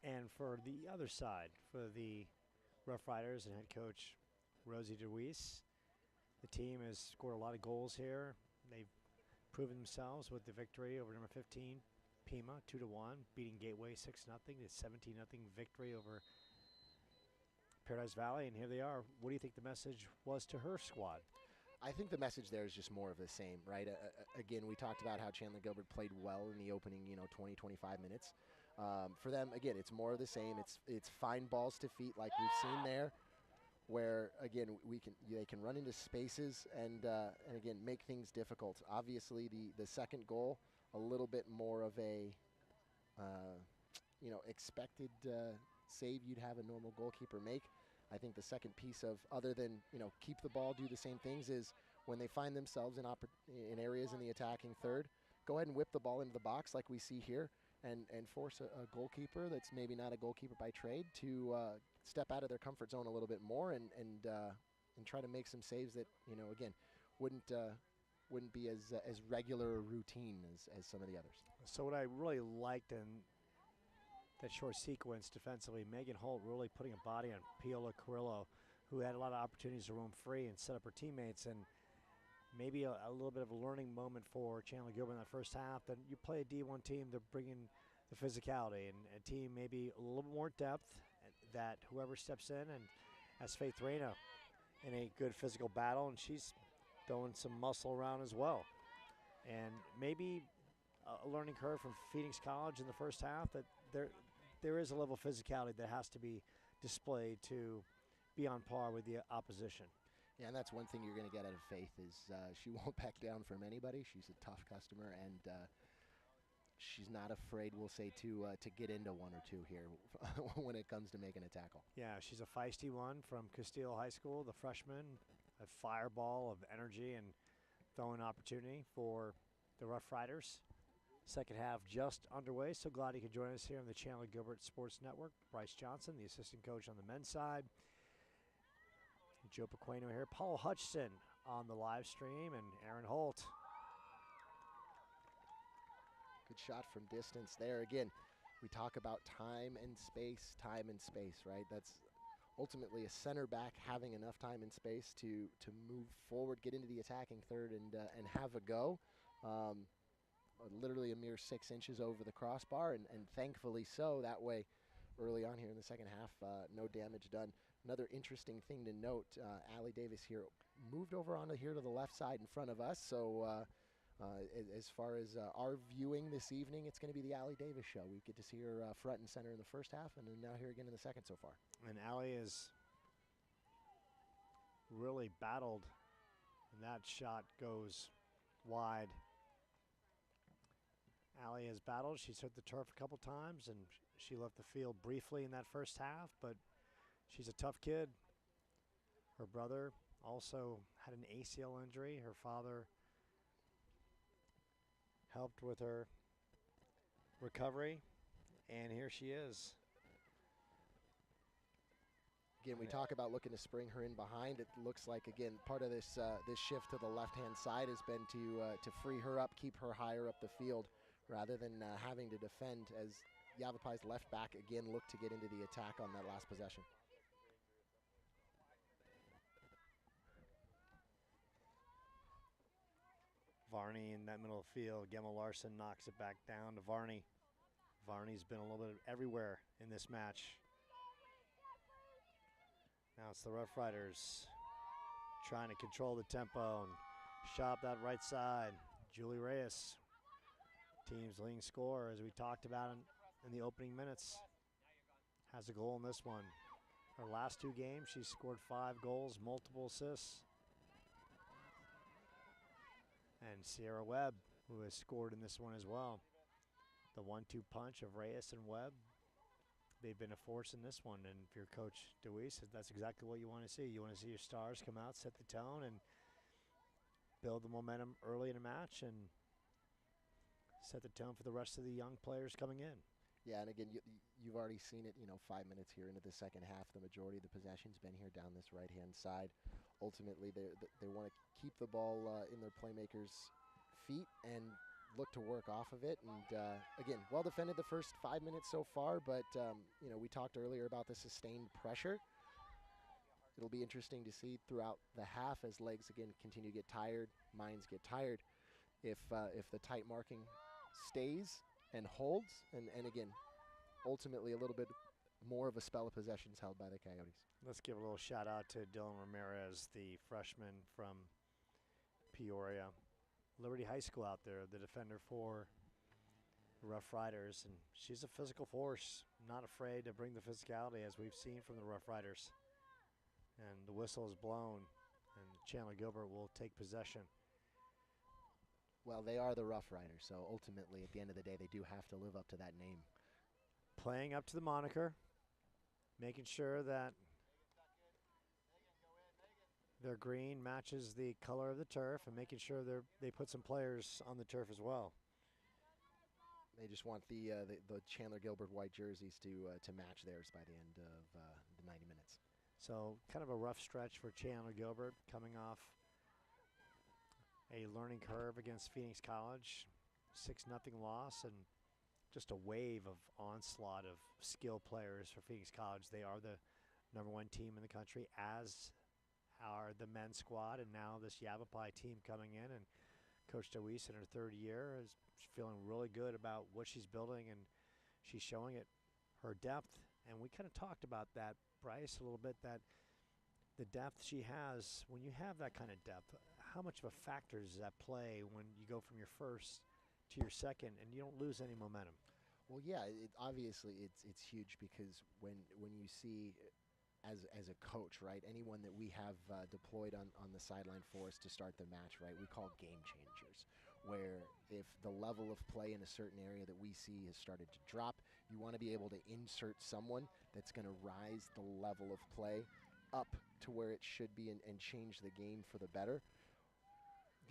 And for the other side, for the Roughriders and head coach Rosie DeWeese, the team has scored a lot of goals here. They've proven themselves with the victory over number 15, Pima, 2-1, beating Gateway 6-0, the 17-0 victory over Paradise Valley, and here they are. What do you think the message was to her squad? I think the message there is just more of the same, right? Again, we talked about how Chandler Gilbert played well in the opening, 20, 25 minutes. For them, again, it's more of the same. It's fine balls to feet like we've seen there, where, again, they can run into spaces and again, make things difficult. Obviously, the second goal, a little bit more of a, expected save you'd have a normal goalkeeper make. I think the second piece of, other than, keep the ball, do the same things, is when they find themselves in areas in the attacking third, go ahead and whip the ball into the box like we see here and force a goalkeeper that's maybe not a goalkeeper by trade to step out of their comfort zone a little bit more and try to make some saves that, again, wouldn't be as regular a routine as some of the others. So what I really liked in that short sequence defensively, Megan Holt really putting a body on Piola Carrillo, who had a lot of opportunities to roam free and set up her teammates, and maybe a little bit of a learning moment for Chandler Gilbert in that first half. Then you play a D1 team, they're bringing the physicality, and a team maybe a little bit more depth, that whoever steps in and has Faith Reyna in a good physical battle, and she's throwing some muscle around as well. And maybe a learning curve from Phoenix College in the first half, that there is a level of physicality that has to be displayed to be on par with the opposition. Yeah, and that's one thing you're going to get out of Faith is she won't back down from anybody. She's a tough customer, and she's not afraid, we'll say, to get into one or two here when it comes to making a tackle. Yeah, she's a feisty one from Castile High School, the freshman, a fireball of energy and throwing opportunity for the Roughriders. Second half just underway. So glad you could join us here on the Chandler Gilbert Sports Network. Bryce Johnson, the assistant coach on the men's side. Joe Pequeno here. Paul Hutchison on the live stream, and Aaron Holt. Good shot from distance there. Again, we talk about time and space, right? That's ultimately a center back having enough time and space to move forward, get into the attacking third, and have a go. Literally a mere 6 inches over the crossbar, and thankfully so. That way, early on here in the second half, no damage done. Another interesting thing to note, Allie Davis here moved over onto here to the left side in front of us. So as far as our viewing this evening, it's going to be the Allie Davis show. We get to see her front and center in the first half, and then now here again in the second so far. And Allie is really battled, and that shot goes wide. Allie has battled. She's hit the turf a couple times, and she left the field briefly in that first half, but she's a tough kid. Her brother also had an ACL injury. Her father helped with her recovery, and here she is. Again, we talk about looking to spring her in behind. It looks like, again, part of this this shift to the left-hand side has been to free her up, keep her higher up the field, rather than having to defend, as Yavapai's left back again looked to get into the attack on that last possession. Varney in that middle of the field. Gemma Larson knocks it back down to Varney. Varney's been a little bit everywhere in this match. Now it's the Roughriders trying to control the tempo and shot that right side. Julie Reyes, team's leading scorer, as we talked about in the opening minutes, has a goal in this one. Her last 2 games, she's scored 5 goals, multiple assists. And Sierra Webb, who has scored in this one as well. The 1-2 punch of Reyes and Webb, they've been a force in this one. And if you're Coach DeWeese, that's exactly what you want to see. You want to see your stars come out, set the tone, and build the momentum early in a match and set the tone for the rest of the young players coming in. Yeah, and again, you've already seen it, 5 minutes here into the second half. The majority of the possession's been here down this right-hand side. Ultimately, they want to keep the ball in their playmakers' feet and look to work off of it. And, again, well defended the first 5 minutes so far, but, we talked earlier about the sustained pressure. It'll be interesting to see throughout the half as legs, again, continue to get tired, minds get tired, if the tight marking stays and holds, and again, ultimately a little bit more of a spell of possessions held by the Coyotes. Let's give a little shout out to Dylan Ramirez, the freshman from Peoria. Liberty High School out there, the defender for the Roughriders, and she's a physical force, not afraid to bring the physicality as we've seen from the Roughriders. And the whistle is blown, and Chandler Gilbert will take possession. Well, they are the Roughriders, so ultimately, at the end of the day, they do have to live up to that name. Playing up to the moniker, making sure that their green matches the color of the turf, and making sure they put some players on the turf as well. They just want the Chandler Gilbert white jerseys to match theirs by the end of the 90 minutes. So kind of a rough stretch for Chandler Gilbert, coming off a learning curve against Phoenix College, 6-0 loss, and just a wave of onslaught of skill players for Phoenix College. They are the #1 team in the country, as are the men's squad, and now this Yavapai team coming in. And Coach DeWeese in her 3rd year is feeling really good about what she's building, and she's showing it, her depth. And we kind of talked about that, Bryce, a little bit, that the depth she has, when you have that kind of depth, how much of a factor does that play when you go from your first to your second and you don't lose any momentum? Well, yeah, obviously it's huge, because when you see as a coach, right? Anyone that we have deployed on the sideline for us to start the match, right? We call game changers, where if the level of play in a certain area that we see has started to drop, you want to be able to insert someone that's going to rise the level of play up to where it should be and change the game for the better.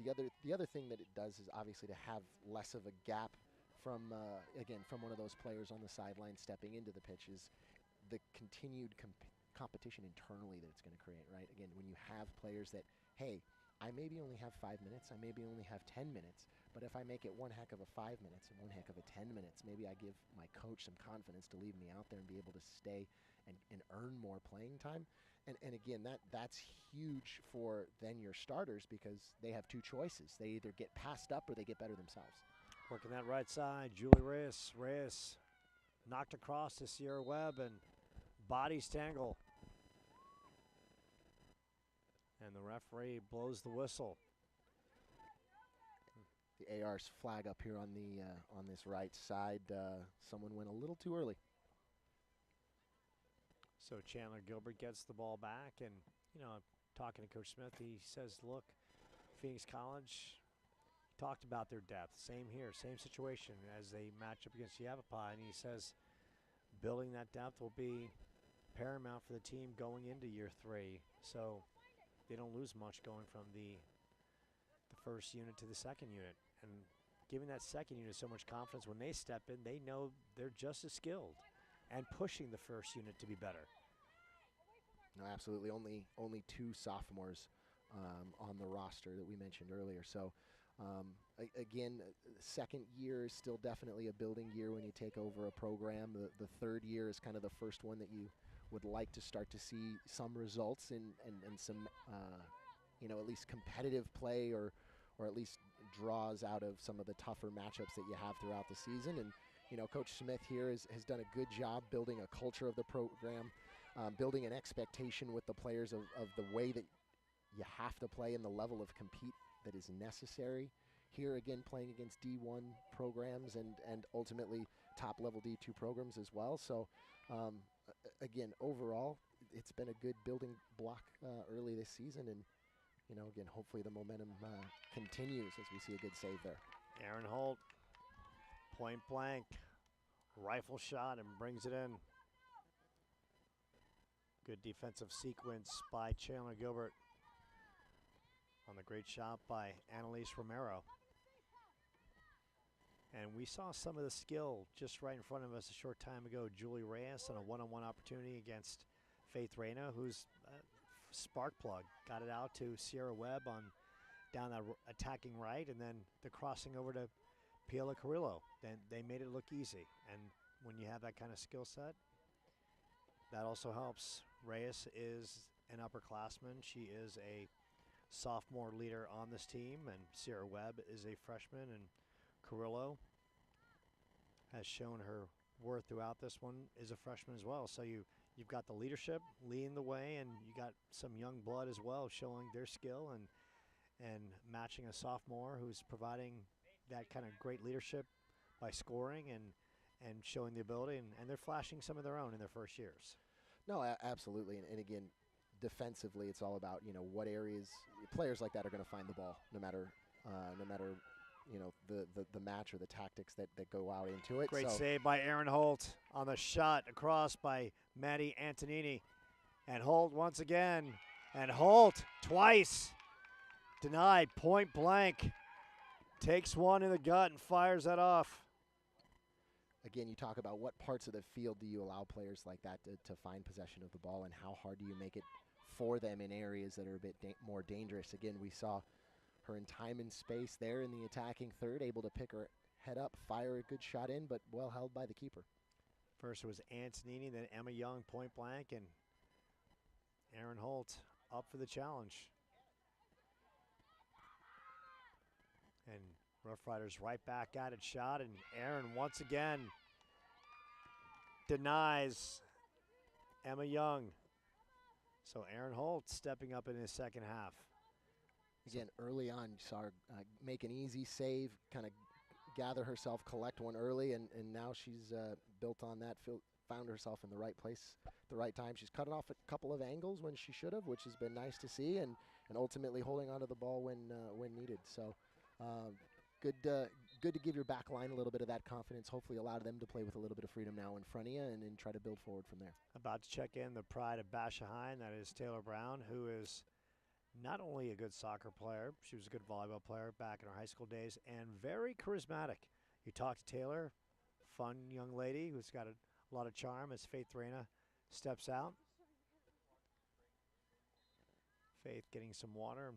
The other thing that it does is obviously to have less of a gap from from one of those players on the sideline stepping into the pitch is the continued competition internally that it's going to create, right? Again, when you have players that, hey, I maybe only have 5 minutes, I maybe only have 10 minutes, but if I make it one heck of a 5 minutes and one heck of a 10 minutes, maybe I give my coach some confidence to leave me out there and be able to stay and earn more playing time. And again, that's huge for then your starters because they have two choices. They either get passed up or they get better themselves. Working that right side, Julie Reyes. Reyes knocked across to Sierra Webb and bodies Tangle. And the referee blows the whistle. The AR's flag up here on the on this right side. Someone went a little too early. So Chandler Gilbert gets the ball back, and talking to Coach Smith, he says, "Look, Phoenix College talked about their depth. Same here, same situation as they match up against Yavapai." And he says, building that depth will be paramount for the team going into year 3. So they don't lose much going from the first unit to the second unit. And giving that second unit so much confidence when they step in, they know they're just as skilled and pushing the first unit to be better. No, absolutely. Only 2 sophomores on the roster that we mentioned earlier. So, again, second year is still definitely a building year when you take over a program. The third year is kind of the first one that you would like to start to see some results and some, at least competitive play or at least draws out of some of the tougher matchups that you have throughout the season. And, Coach Smith here has done a good job building a culture of the program, building an expectation with the players of the way that you have to play and the level of compete that is necessary. Here again, playing against D1 programs and ultimately top-level D2 programs as well. So, again, overall, it's been a good building block early this season. And, again, hopefully the momentum continues as we see a good save there. Aaron Holt, point blank, rifle shot and brings it in. Good defensive sequence by Chandler Gilbert on the great shot by Annalise Romero. And we saw some of the skill just right in front of us a short time ago. Julie Reyes on a one-on-one opportunity against Faith Reyna, who's a spark plug. Got it out to Sierra Webb on down that attacking right, and then the crossing over to Pila Carrillo. Then they made it look easy. And when you have that kind of skill set, that also helps. Reyes is an upperclassman. She is a sophomore leader on this team, and Sierra Webb is a freshman, and Carrillo has shown her worth throughout this one, is a freshman as well. So you've got the leadership leading the way, and you got some young blood as well showing their skill and matching a sophomore who's providing that kind of great leadership by scoring and showing the ability, and they're flashing some of their own in their first years. No, absolutely. And again, defensively, it's all about, what areas players like that are going to find the ball no matter the match or the tactics that go out into it. Great save by Aaron Holt on the shot across by Maddie Antonini. And Holt once again. And Holt twice. Denied point blank. Takes one in the gut and fires that off. Again, you talk about what parts of the field do you allow players like that to find possession of the ball, and how hard do you make it for them in areas that are a bit more dangerous. Again, we saw her in time and space there in the attacking third, able to pick her head up, fire a good shot in, but well held by the keeper. First it was Antonini, then Emma Young point blank, and Aaron Holt up for the challenge. And Roughriders right back at it, shot, and Aaron once again denies Emma Young. So Aaron Holt stepping up in his second half. Again, early on, you saw her make an easy save, kind of gather herself, collect one early, and now she's built on that, found herself in the right place at the right time. She's cutting off a couple of angles when she should have, which has been nice to see, and ultimately holding onto the ball when needed. So good to give your back line a little bit of that confidence, hopefully allow them to play with a little bit of freedom now in front of you and try to build forward from there. About to check in the pride of Basha High, and that is Taylor Brown, who is not only a good soccer player, she was a good volleyball player back in her high school days, and very charismatic. You talk to Taylor, fun young lady who's got a lot of charm as Faith Reyna steps out. Faith getting some water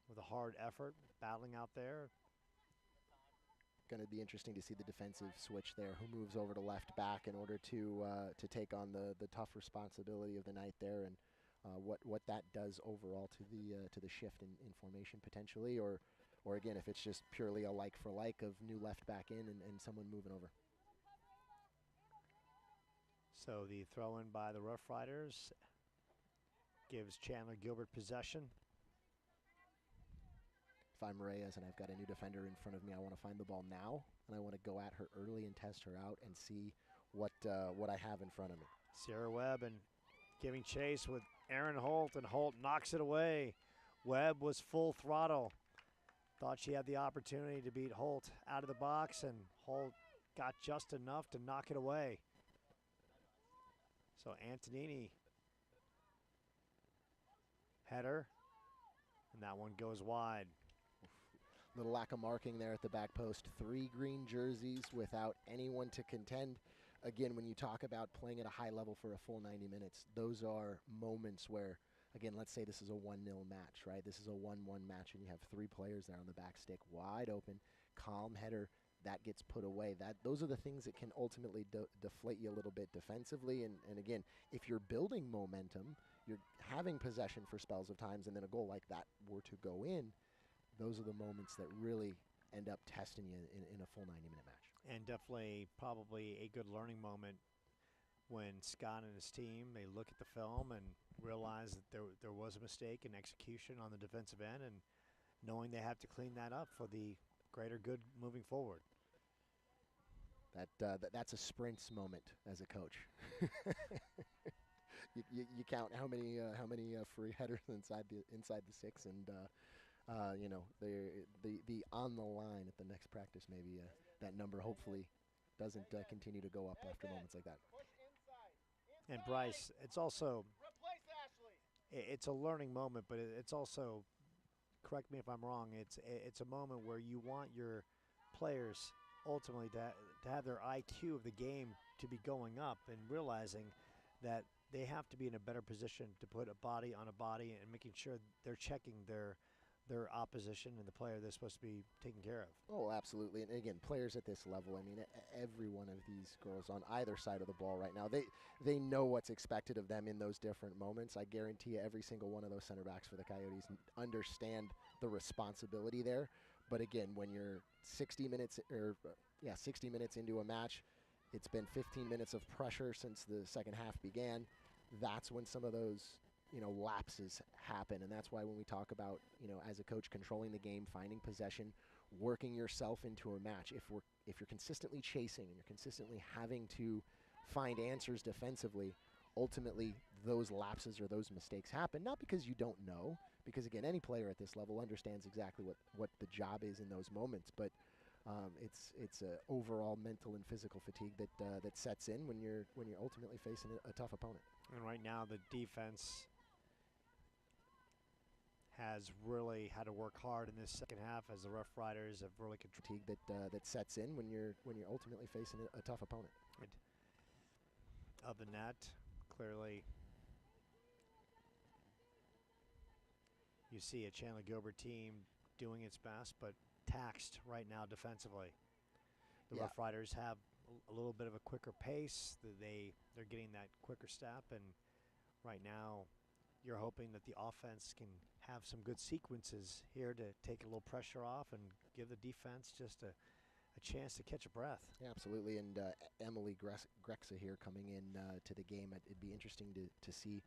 with a hard effort, battling out there. Going to be interesting to see the defensive switch there. Who moves over to left back in order to take on the tough responsibility of the night there, and what that does overall to the shift in formation potentially, or again if it's just purely a like for like of new left back in and someone moving over. So the throw in by the Roughriders gives Chandler Gilbert possession. If I'm Reyes and I've got a new defender in front of me, I want to find the ball now, and I want to go at her early and test her out and see what I have in front of me. Sierra Webb and giving chase with Aaron Holt, and Holt knocks it away. Webb was full throttle. Thought she had the opportunity to beat Holt out of the box, and Holt got just enough to knock it away. So Antonini, header, and that one goes wide. Little lack of marking there at the back post. 3 green jerseys without anyone to contend. Again, when you talk about playing at a high level for a full 90 minutes, those are moments where, again, let's say this is a 1-0 match, right? This is a 1-1 match, and you have 3 players there on the back stick, wide open, calm header, that gets put away. Those are the things that can ultimately deflate you a little bit defensively. And again, if you're building momentum, you're having possession for spells of times, and then a goal like that were to go in, those are the moments that really end up testing you in a full 90-minute match. And definitely probably a good learning moment when Scott and his team, they look at the film and realize that there was a mistake in execution on the defensive end, and knowing they have to clean that up for the greater good moving forward. That's a sprints moment as a coach. you count how many free headers inside the 6, and you know, the on the line at the next practice, maybe that number hopefully doesn't continue to go up after moments like that. And Bryce, it's also it's a learning moment, but it's also, correct me if I'm wrong, it's a moment where you want your players ultimately to have their IQ of the game to be going up, and realizing that they have to be in a better position to put a body on a body, and making sure they're checking their opposition and the player they're supposed to be taking care of. Oh, absolutely. And again, players at this level, I mean, every one of these girls on either side of the ball right now, they know what's expected of them in those different moments. I guarantee you every single one of those center backs for the Coyotes understand the responsibility there. But again, when you're 60 minutes into a match, it's been 15 minutes of pressure since the second half began. That's when some of those lapses happen, and that's why when we talk about, as a coach, controlling the game, finding possession, working yourself into a match, if you're consistently chasing and you're consistently having to find answers defensively, ultimately those lapses or those mistakes happen, not because you don't know, because again, any player at this level understands exactly what the job is in those moments, but it's a overall mental and physical fatigue that sets in when you're ultimately facing a tough opponent. And right now the defense has really had to work hard in this second half, as the Roughriders have really fatigue that sets in when you're ultimately facing a tough opponent. Of the net, clearly you see a Chandler Gilbert team doing its best, but taxed right now defensively. The Roughriders have a little bit of a quicker pace. They're getting that quicker step, and right now you're hoping that the offense can have some good sequences here to take a little pressure off and give the defense just a chance to catch a breath. Yeah, absolutely. And Emily Grexa here coming in to the game. It'd be interesting to see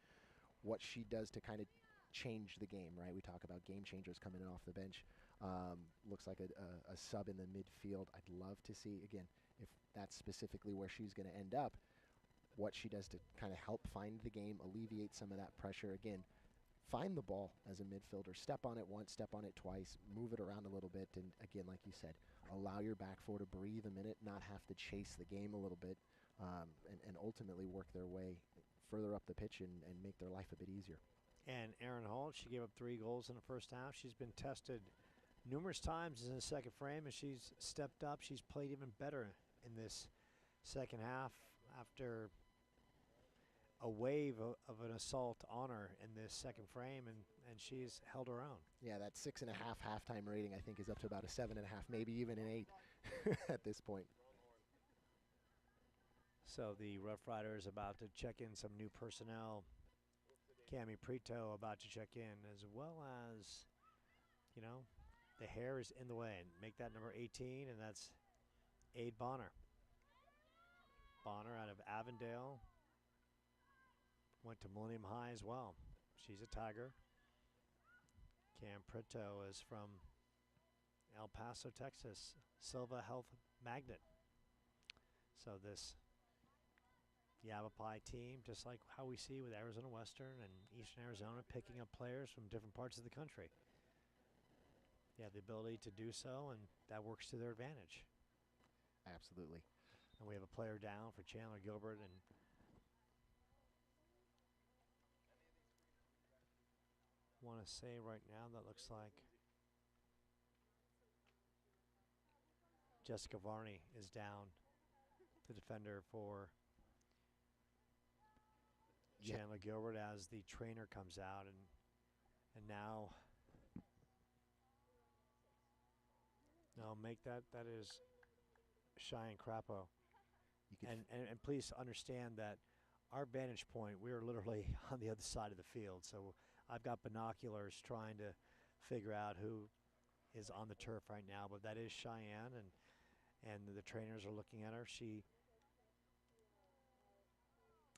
what she does to kind of change the game, right? We talk about game changers coming in off the bench. Looks like a sub in the midfield. I'd love to see, again, if that's specifically where she's going to end up, what she does to kind of help find the game, alleviate some of that pressure. Again, find the ball as a midfielder. Step on it once, step on it twice, move it around a little bit, and again, like you said, allow your back four to breathe a minute, not have to chase the game a little bit, and ultimately work their way further up the pitch and make their life a bit easier. And Erin Holt, she gave up 3 goals in the first half. She's been tested numerous times in the second frame, and she's stepped up. She's played even better in this second half after a wave of an assault on her in this second frame, and she's held her own. Yeah, that 6.5 halftime rating, I think, is up to about a 7.5, maybe even an 8 at this point. So the Roughriders about to check in some new personnel. Cami Prito about to check in, as well as, you know, the hair is in the way. And make that number 18, and that's Aid Bonner. Bonner out of Avondale. Went to Millennium High as well. She's a Tiger. Cam Prito is from El Paso, Texas. Silva Health Magnet. So this Yavapai team, just like how we see with Arizona Western and Eastern Arizona, picking up players from different parts of the country. They have the ability to do so, and that works to their advantage. Absolutely. And we have a player down for Chandler Gilbert, and want to say right now that looks like Jessica Varney is down, the defender for Chandler Gilbert, as the trainer comes out, and now make that is Cheyenne Crapo. And please understand that our vantage point, we are literally on the other side of the field, so I've got binoculars trying to figure out who is on the turf right now, but that is Cheyenne, and the trainers are looking at her. She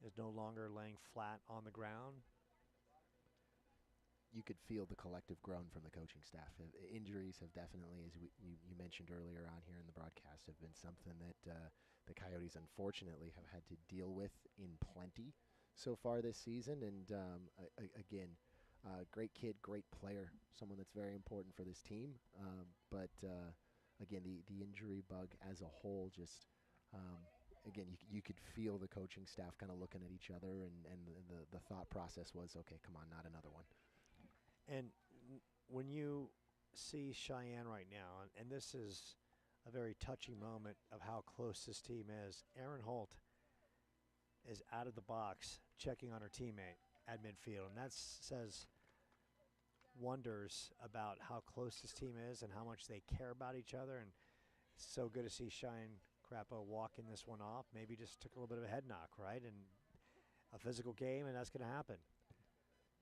is no longer laying flat on the ground. You could feel the collective groan from the coaching staff. Injuries have definitely, as you mentioned earlier on here in the broadcast, have been something that the Coyotes unfortunately have had to deal with in plenty so far this season. And again, great kid, great player, someone that's very important for this team. But again, the injury bug as a whole just... again, you could feel the coaching staff kind of looking at each other, and the thought process was, okay, come on, not another one. And when you see Cheyenne right now, and this is a very touching moment of how close this team is, Erin Holt is out of the box checking on her teammate at midfield, and that says wonders about how close this team is and how much they care about each other. And it's so good to see Cheyenne Crapo walking this one off. Maybe just took a little bit of a head knock, right? And a physical game, and that's going to happen.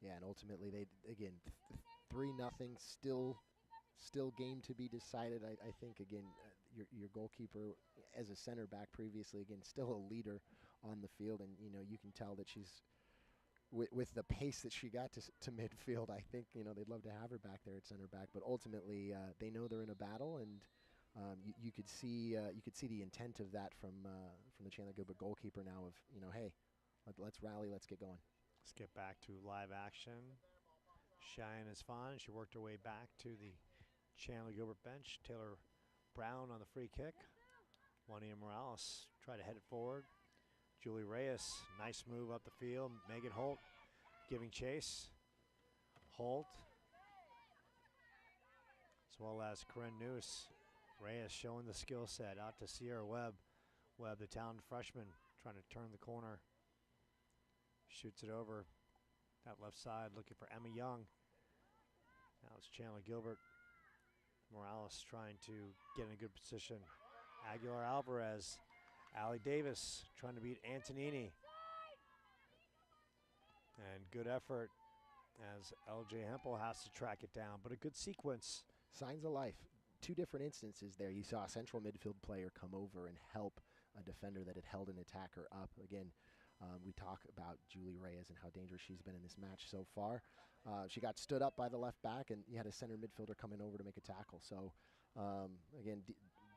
Yeah, and ultimately, they again 3-0, still game to be decided. I think again, your goalkeeper as a center back previously, again, still a leader on the field, and you can tell that she's with the pace that she got to midfield. I think they'd love to have her back there at center back, but ultimately they know they're in a battle, and you could see the intent of that from the Chandler Gilbert goalkeeper now of hey, let's rally, let's get going. Let's get back to live action. Cheyenne is fine. She worked her way back to the Chandler Gilbert bench. Taylor Brown on the free kick. Juanita Morales tried to head it forward. Julie Reyes, nice move up the field. Megan Holt giving chase. Holt, as well as Corinne Noose. Reyes showing the skill set out to Sierra Webb. Webb, the talented freshman, trying to turn the corner. Shoots it over that left side, looking for Emma Young. Now it's Chandler Gilbert. Morales trying to get in a good position. Aguilar Alvarez. Allie Davis trying to beat Antonini. And good effort as LJ Hempel has to track it down, but a good sequence. Signs of life. 2 different instances there. You saw a central midfield player come over and help a defender that had held an attacker up. Again, We talk about Julie Reyes and how dangerous she's been in this match so far. She got stood up by the left back, and you had a center midfielder coming over to make a tackle. So, again,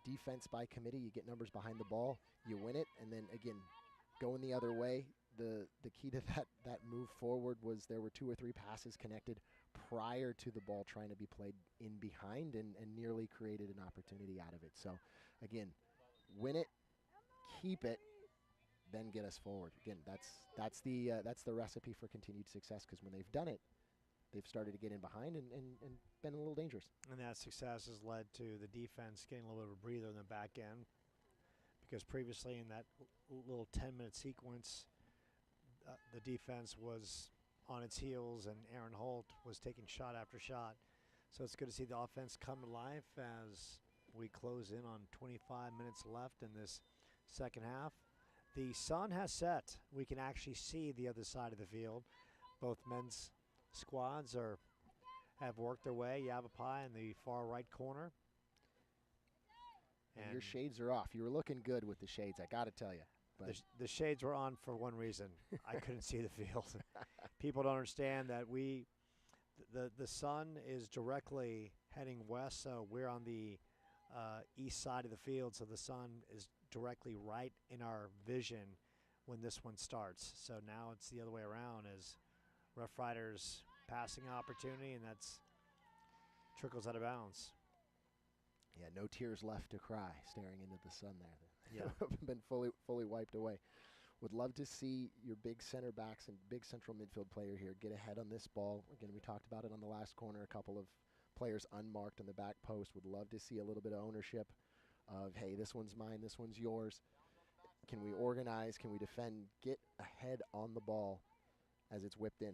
defense by committee. You get numbers behind the ball, you win it, and then, again, going the other way, the key to that move forward was there were 2 or 3 passes connected prior to the ball trying to be played in behind and nearly created an opportunity out of it. So, again, win it, keep it, then get us forward. Again, that's the recipe for continued success, because when they've done it, they've started to get in behind and been a little dangerous. And that success has led to the defense getting a little bit of a breather in the back end, because previously in that little 10-minute sequence, the defense was on its heels and Aaron Holt was taking shot after shot. So it's good to see the offense come to life as we close in on 25 minutes left in this second half. The sun has set. We can actually see the other side of the field. Both men's squads have worked their way. Yavapai in the far right corner. And your shades are off. You were looking good with the shades, I got to tell you. But the shades were on for one reason. I couldn't see the field. People don't understand that the sun is directly heading west, so we're on the east side of the field, so the sun is directly right in our vision when this one starts. So now it's the other way around, as Roughriders passing opportunity, and that's trickles out of bounds. Yeah, no tears left to cry staring into the sun there. Yeah. Been fully wiped away. Would love to see your big center backs and big central midfield player here get ahead on this ball. Again, we talked about it on the last corner, a couple of players unmarked on the back post. Would love to see a little bit of ownership of, hey, this one's mine, this one's yours. Can we organize? Can we defend? Get ahead on the ball as it's whipped in.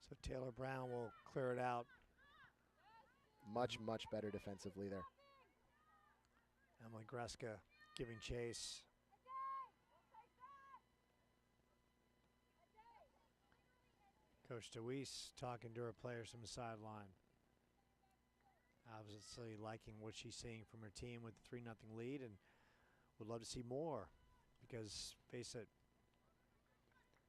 So Taylor Brown will clear it out. Much better defensively there. Emily Greska giving chase. Coach DeWeese talking to her players from the sideline. Obviously liking what she's seeing from her team with the 3-0 lead, and would love to see more, because face it,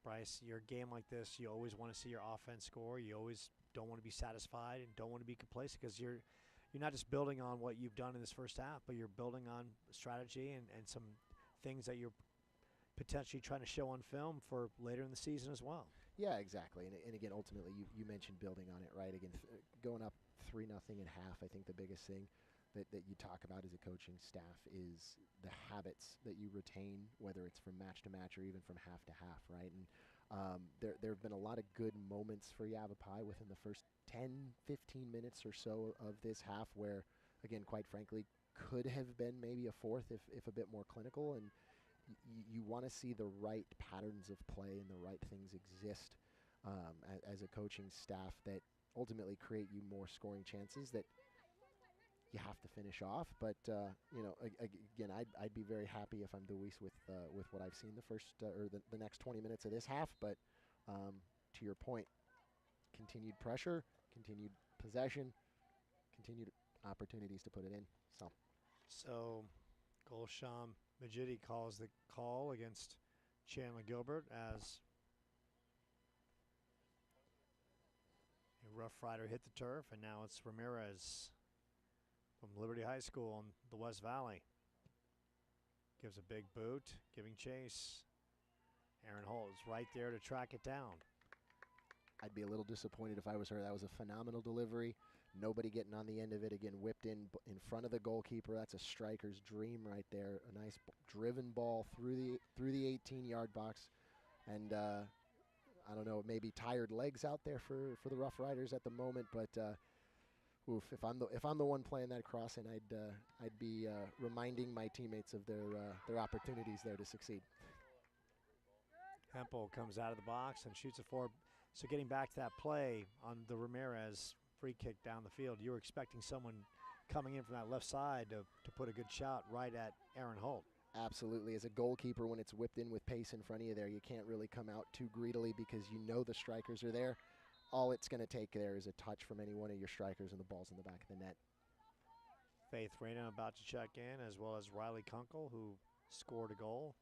Bryce, your game like this, you always want to see your offense score. You always don't want to be satisfied and don't want to be complacent, because you're not just building on what you've done in this first half, but you're building on strategy and some things that you're potentially trying to show on film for later in the season as well. Yeah, exactly. And again, ultimately, you mentioned building on it, right? Again, going up 3-0 in half, I think the biggest thing that you talk about as a coaching staff is the habits that you retain, whether it's from match to match or even from half to half, right? And there have been a lot of good moments for Yavapai within the first 10, 15 minutes or so of this half where, again, quite frankly, could have been maybe a fourth if a bit more clinical. And you want to see the right patterns of play and the right things exist as a coaching staff that ultimately create you more scoring chances that you have to finish off. But again, I'd be very happy if I'm DeWeese with what I've seen the first or the next 20 minutes of this half. But to your point, continued pressure, continued possession, continued opportunities to put it in. So Golsham Majidi calls the call against Chandler Gilbert as a Rough Rider hit the turf, and now it's Ramirez from Liberty High School in the West Valley. Gives a big boot, giving chase. Aaron Holt is right there to track it down. I'd be a little disappointed if I was her. That was a phenomenal delivery. Nobody getting on the end of it. Again, whipped in front of the goalkeeper. That's a striker's dream right there. A nice driven ball through the 18-yard box. And I don't know, maybe tired legs out there for the Rough Riders at the moment. But if I'm the one playing that crossing, I'd be reminding my teammates of their opportunities there to succeed. Hempel comes out of the box and shoots it forward. So getting back to that play on the Ramirez free kick down the field, you were expecting someone coming in from that left side to put a good shot right at Aaron Holt. Absolutely. As a goalkeeper, when it's whipped in with pace in front of you there, you can't really come out too greedily because you know the strikers are there. All it's going to take there is a touch from any one of your strikers and the ball's in the back of the net. Faith Reyna about to check in, as well as Riley Kunkel, who scored a goal.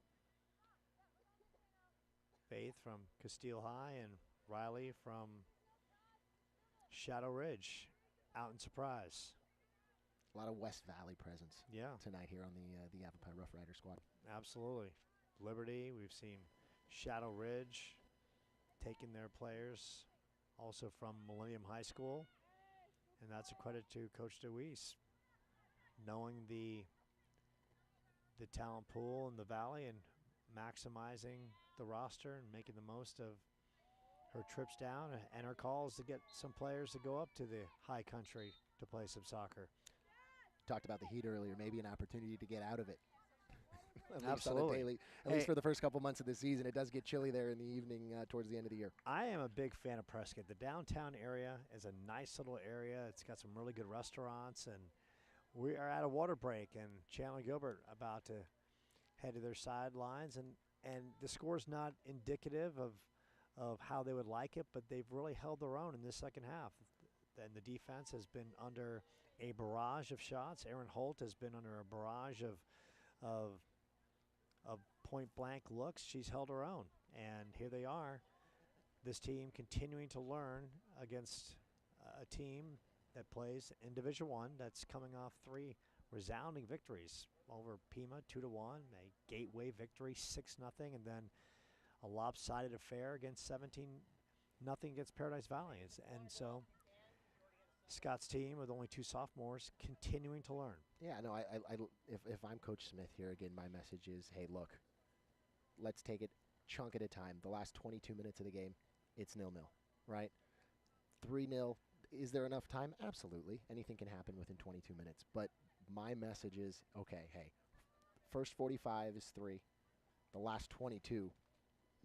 Faith from Castile High and Riley from Shadow Ridge out in Surprise. A lot of West Valley presence tonight here on the Yavapai Roughrider squad. Absolutely. Liberty, we've seen Shadow Ridge taking their players also from Millennium High School. And that's a credit to Coach DeWeese, knowing the talent pool in the Valley and maximizing the roster and making the most of her trips down and her calls to get some players to go up to the high country to play some soccer. Talked about the heat earlier, maybe an opportunity to get out of it. Absolutely. At least for the first couple months of the season. It does get chilly there in the evening towards the end of the year. I am a big fan of Prescott. The downtown area is a nice little area. It's got some really good restaurants, and we are at a water break, and Chandler Gilbert about to head to their sidelines, and the score's not indicative of how they would like it, but they've really held their own in this second half. And the defense has been under a barrage of shots. Aaron Holt has been under a barrage of point-blank looks. She's held her own. And here they are, this team continuing to learn against a team that plays in Division I that's coming off 3 resounding victories over Pima, 2-1, a gateway victory, 6-0, and then a lopsided affair against 17-0 against Paradise Valley. And so Scott's team with only 2 sophomores continuing to learn. Yeah, no, if I'm Coach Smith here, again, my message is, hey, look, let's take it chunk at a time. The last 22 minutes of the game, it's 0-0, right? 3-0. Is there enough time? Absolutely. Anything can happen within 22 minutes. But my message is, okay, hey, first 45 is 3. The last 22,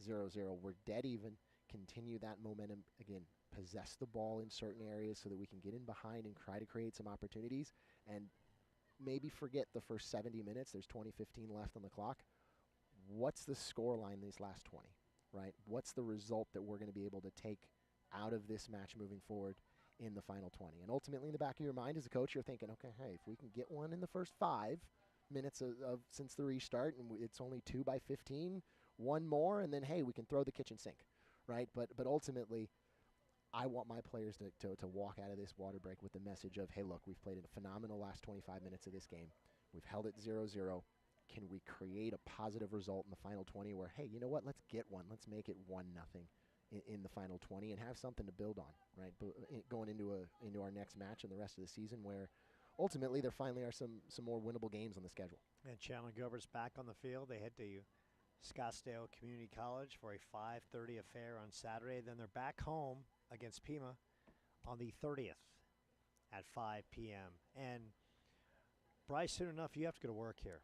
0-0. We're dead even. Continue that momentum. Again, possess the ball in certain areas so that we can get in behind and try to create some opportunities, and maybe forget the first 70 minutes. There's 20:15 left on the clock. What's the score line these last 20, right? What's the result that we're going to be able to take out of this match moving forward in the final 20? And ultimately, in the back of your mind as a coach, you're thinking, okay, hey, if we can get one in the first 5 minutes of since the restart, and it's only 2 by 15, one more, and then, hey, we can throw the kitchen sink, right? But ultimately, I want my players to walk out of this water break with the message of, hey, look, we've played a phenomenal last 25 minutes of this game. We've held it 0-0. Can we create a positive result in the final 20 where, hey, you know what, let's get one. Let's make it 1-0 in the final 20 and have something to build on, right? But going into our next match and the rest of the season, where ultimately there finally are some more winnable games on the schedule. And Chandler Gilbert's back on the field. They head to Scottsdale Community College for a 5:30 affair on Saturday. Then they're back home against Pima on the 30th at 5 p.m. And Bryce, soon enough, you have to go to work here.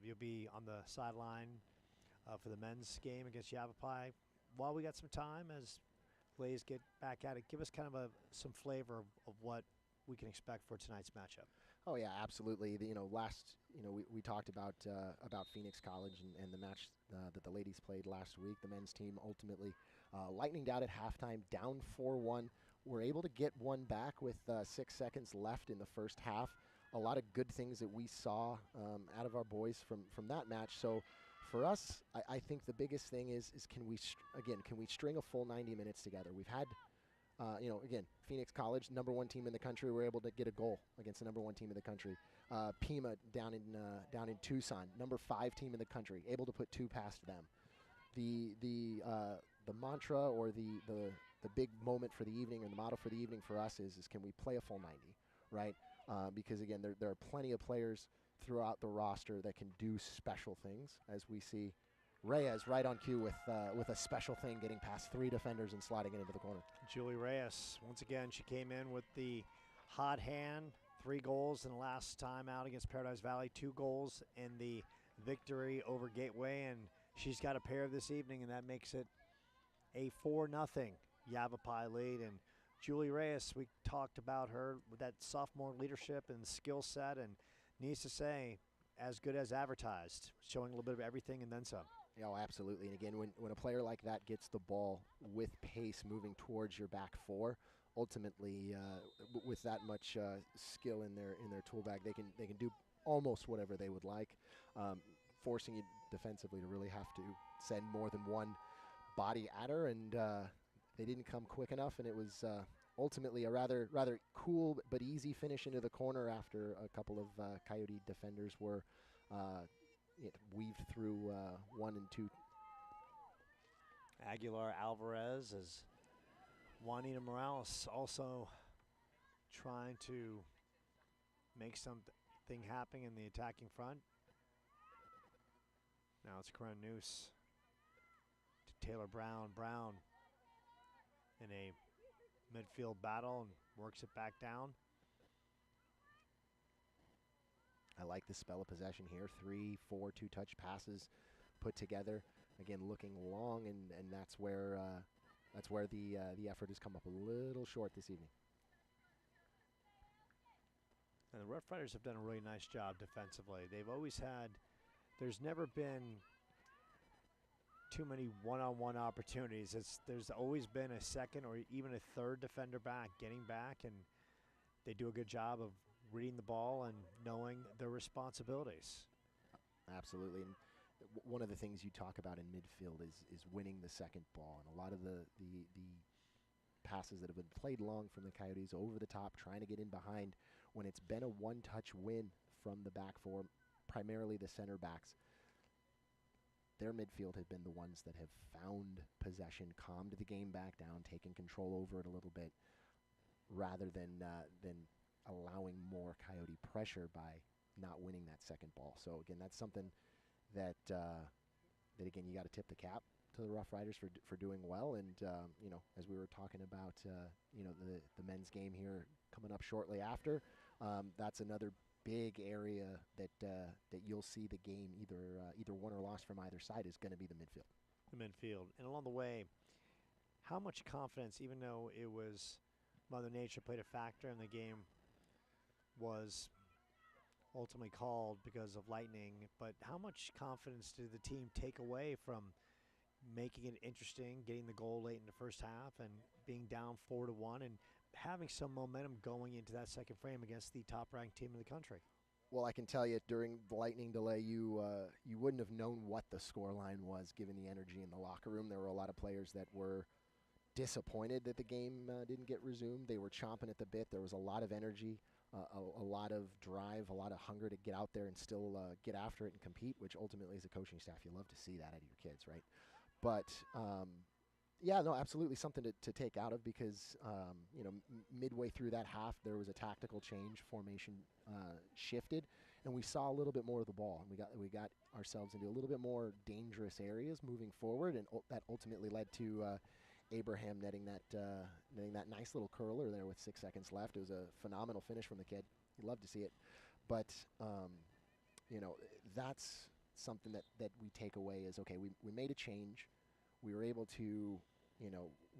You'll be on the sideline for the men's game against Yavapai. While we got some time as ladies get back at it, give us kind of some flavor of what we can expect for tonight's matchup. Oh yeah, absolutely. We talked about Phoenix College and the match that the ladies played last week. The men's team ultimately lightninged out at halftime, down 4-1. We're able to get one back with 6 seconds left in the first half. A lot of good things that we saw out of our boys from that match. So for us, I think the biggest thing is can we string a full 90 minutes together? We've had again, Phoenix College, number 1 team in the country, were able to get a goal against the number 1 team in the country. Pima down in Tucson, number 5 team in the country, able to put 2 past them. The mantra or the big moment for the evening, or the motto for the evening for us is can we play a full 90, right? Because again, there are plenty of players throughout the roster that can do special things, as we see Reyes right on cue with a special thing, getting past 3 defenders and sliding it into the corner. Julie Reyes, once again, she came in with the hot hand. 3 goals in the last time out against Paradise Valley, 2 goals in the victory over Gateway, and she's got a pair this evening, and that makes it a 4-0 Yavapai lead. And Julie Reyes, we talked about her with that sophomore leadership and skill set, and needs to say, as good as advertised, showing a little bit of everything and then some. Oh, absolutely. And again, when a player like that gets the ball with pace moving towards your back 4, ultimately with that much skill in their tool bag, they can do almost whatever they would like, forcing you defensively to really have to send more than one body at her, and they didn't come quick enough, and it was ultimately a rather cool but easy finish into the corner after a couple of Coyote defenders were weaved through 1 and 2. Aguilar Alvarez as Juanita Morales also trying to make something happen in the attacking front. Now it's Corinne Noose to Taylor Brown. Brown in a midfield battle and works it back down. I like the spell of possession here. 3, 4 two-touch passes put together. Again, looking long, and that's where the effort has come up a little short this evening. And the Roughriders have done a really nice job defensively. They've always had, there's never been too many one-on-one opportunities. There's always been a second or even a third defender back, getting back, and they do a good job of reading the ball and knowing their responsibilities. Absolutely. And one of the things you talk about in midfield is winning the second ball, and a lot of the passes that have been played long from the Coyotes over the top, trying to get in behind, when it's been a one-touch win from the back four, primarily the center backs, their midfield have been the ones that have found possession, calmed the game back down, taken control over it a little bit, rather than allowing more Coyote pressure by not winning that second ball. So again, that's something that again, you got to tip the cap to the Roughriders for doing well. And as we were talking about, the men's game here coming up shortly after, that's another big area that you'll see the game either won or lost from either side is going to be the midfield. The midfield. And along the way, how much confidence, even though it was Mother Nature played a factor in the game, was ultimately called because of lightning, but how much confidence did the team take away from making it interesting, getting the goal late in the first half and being down 4-1 and having some momentum going into that second frame against the top-ranked team in the country? Well, I can tell you during the lightning delay, you wouldn't have known what the scoreline was given the energy in the locker room. There were a lot of players that were disappointed that the game didn't get resumed. They were chomping at the bit. There was a lot of energy, a lot of drive, a lot of hunger to get out there and still get after it and compete, which ultimately as a coaching staff, you love to see that out of your kids, right? But yeah, no, absolutely something to take out of because, midway through that half, there was a tactical change, formation shifted, and we saw a little bit more of the ball, and we got ourselves into a little bit more dangerous areas moving forward, and that ultimately led to Abraham netting that nice little curler there with 6 seconds left. It was a phenomenal finish from the kid. You love to see it, but that's something that we take away is, okay, we made a change. We were able to,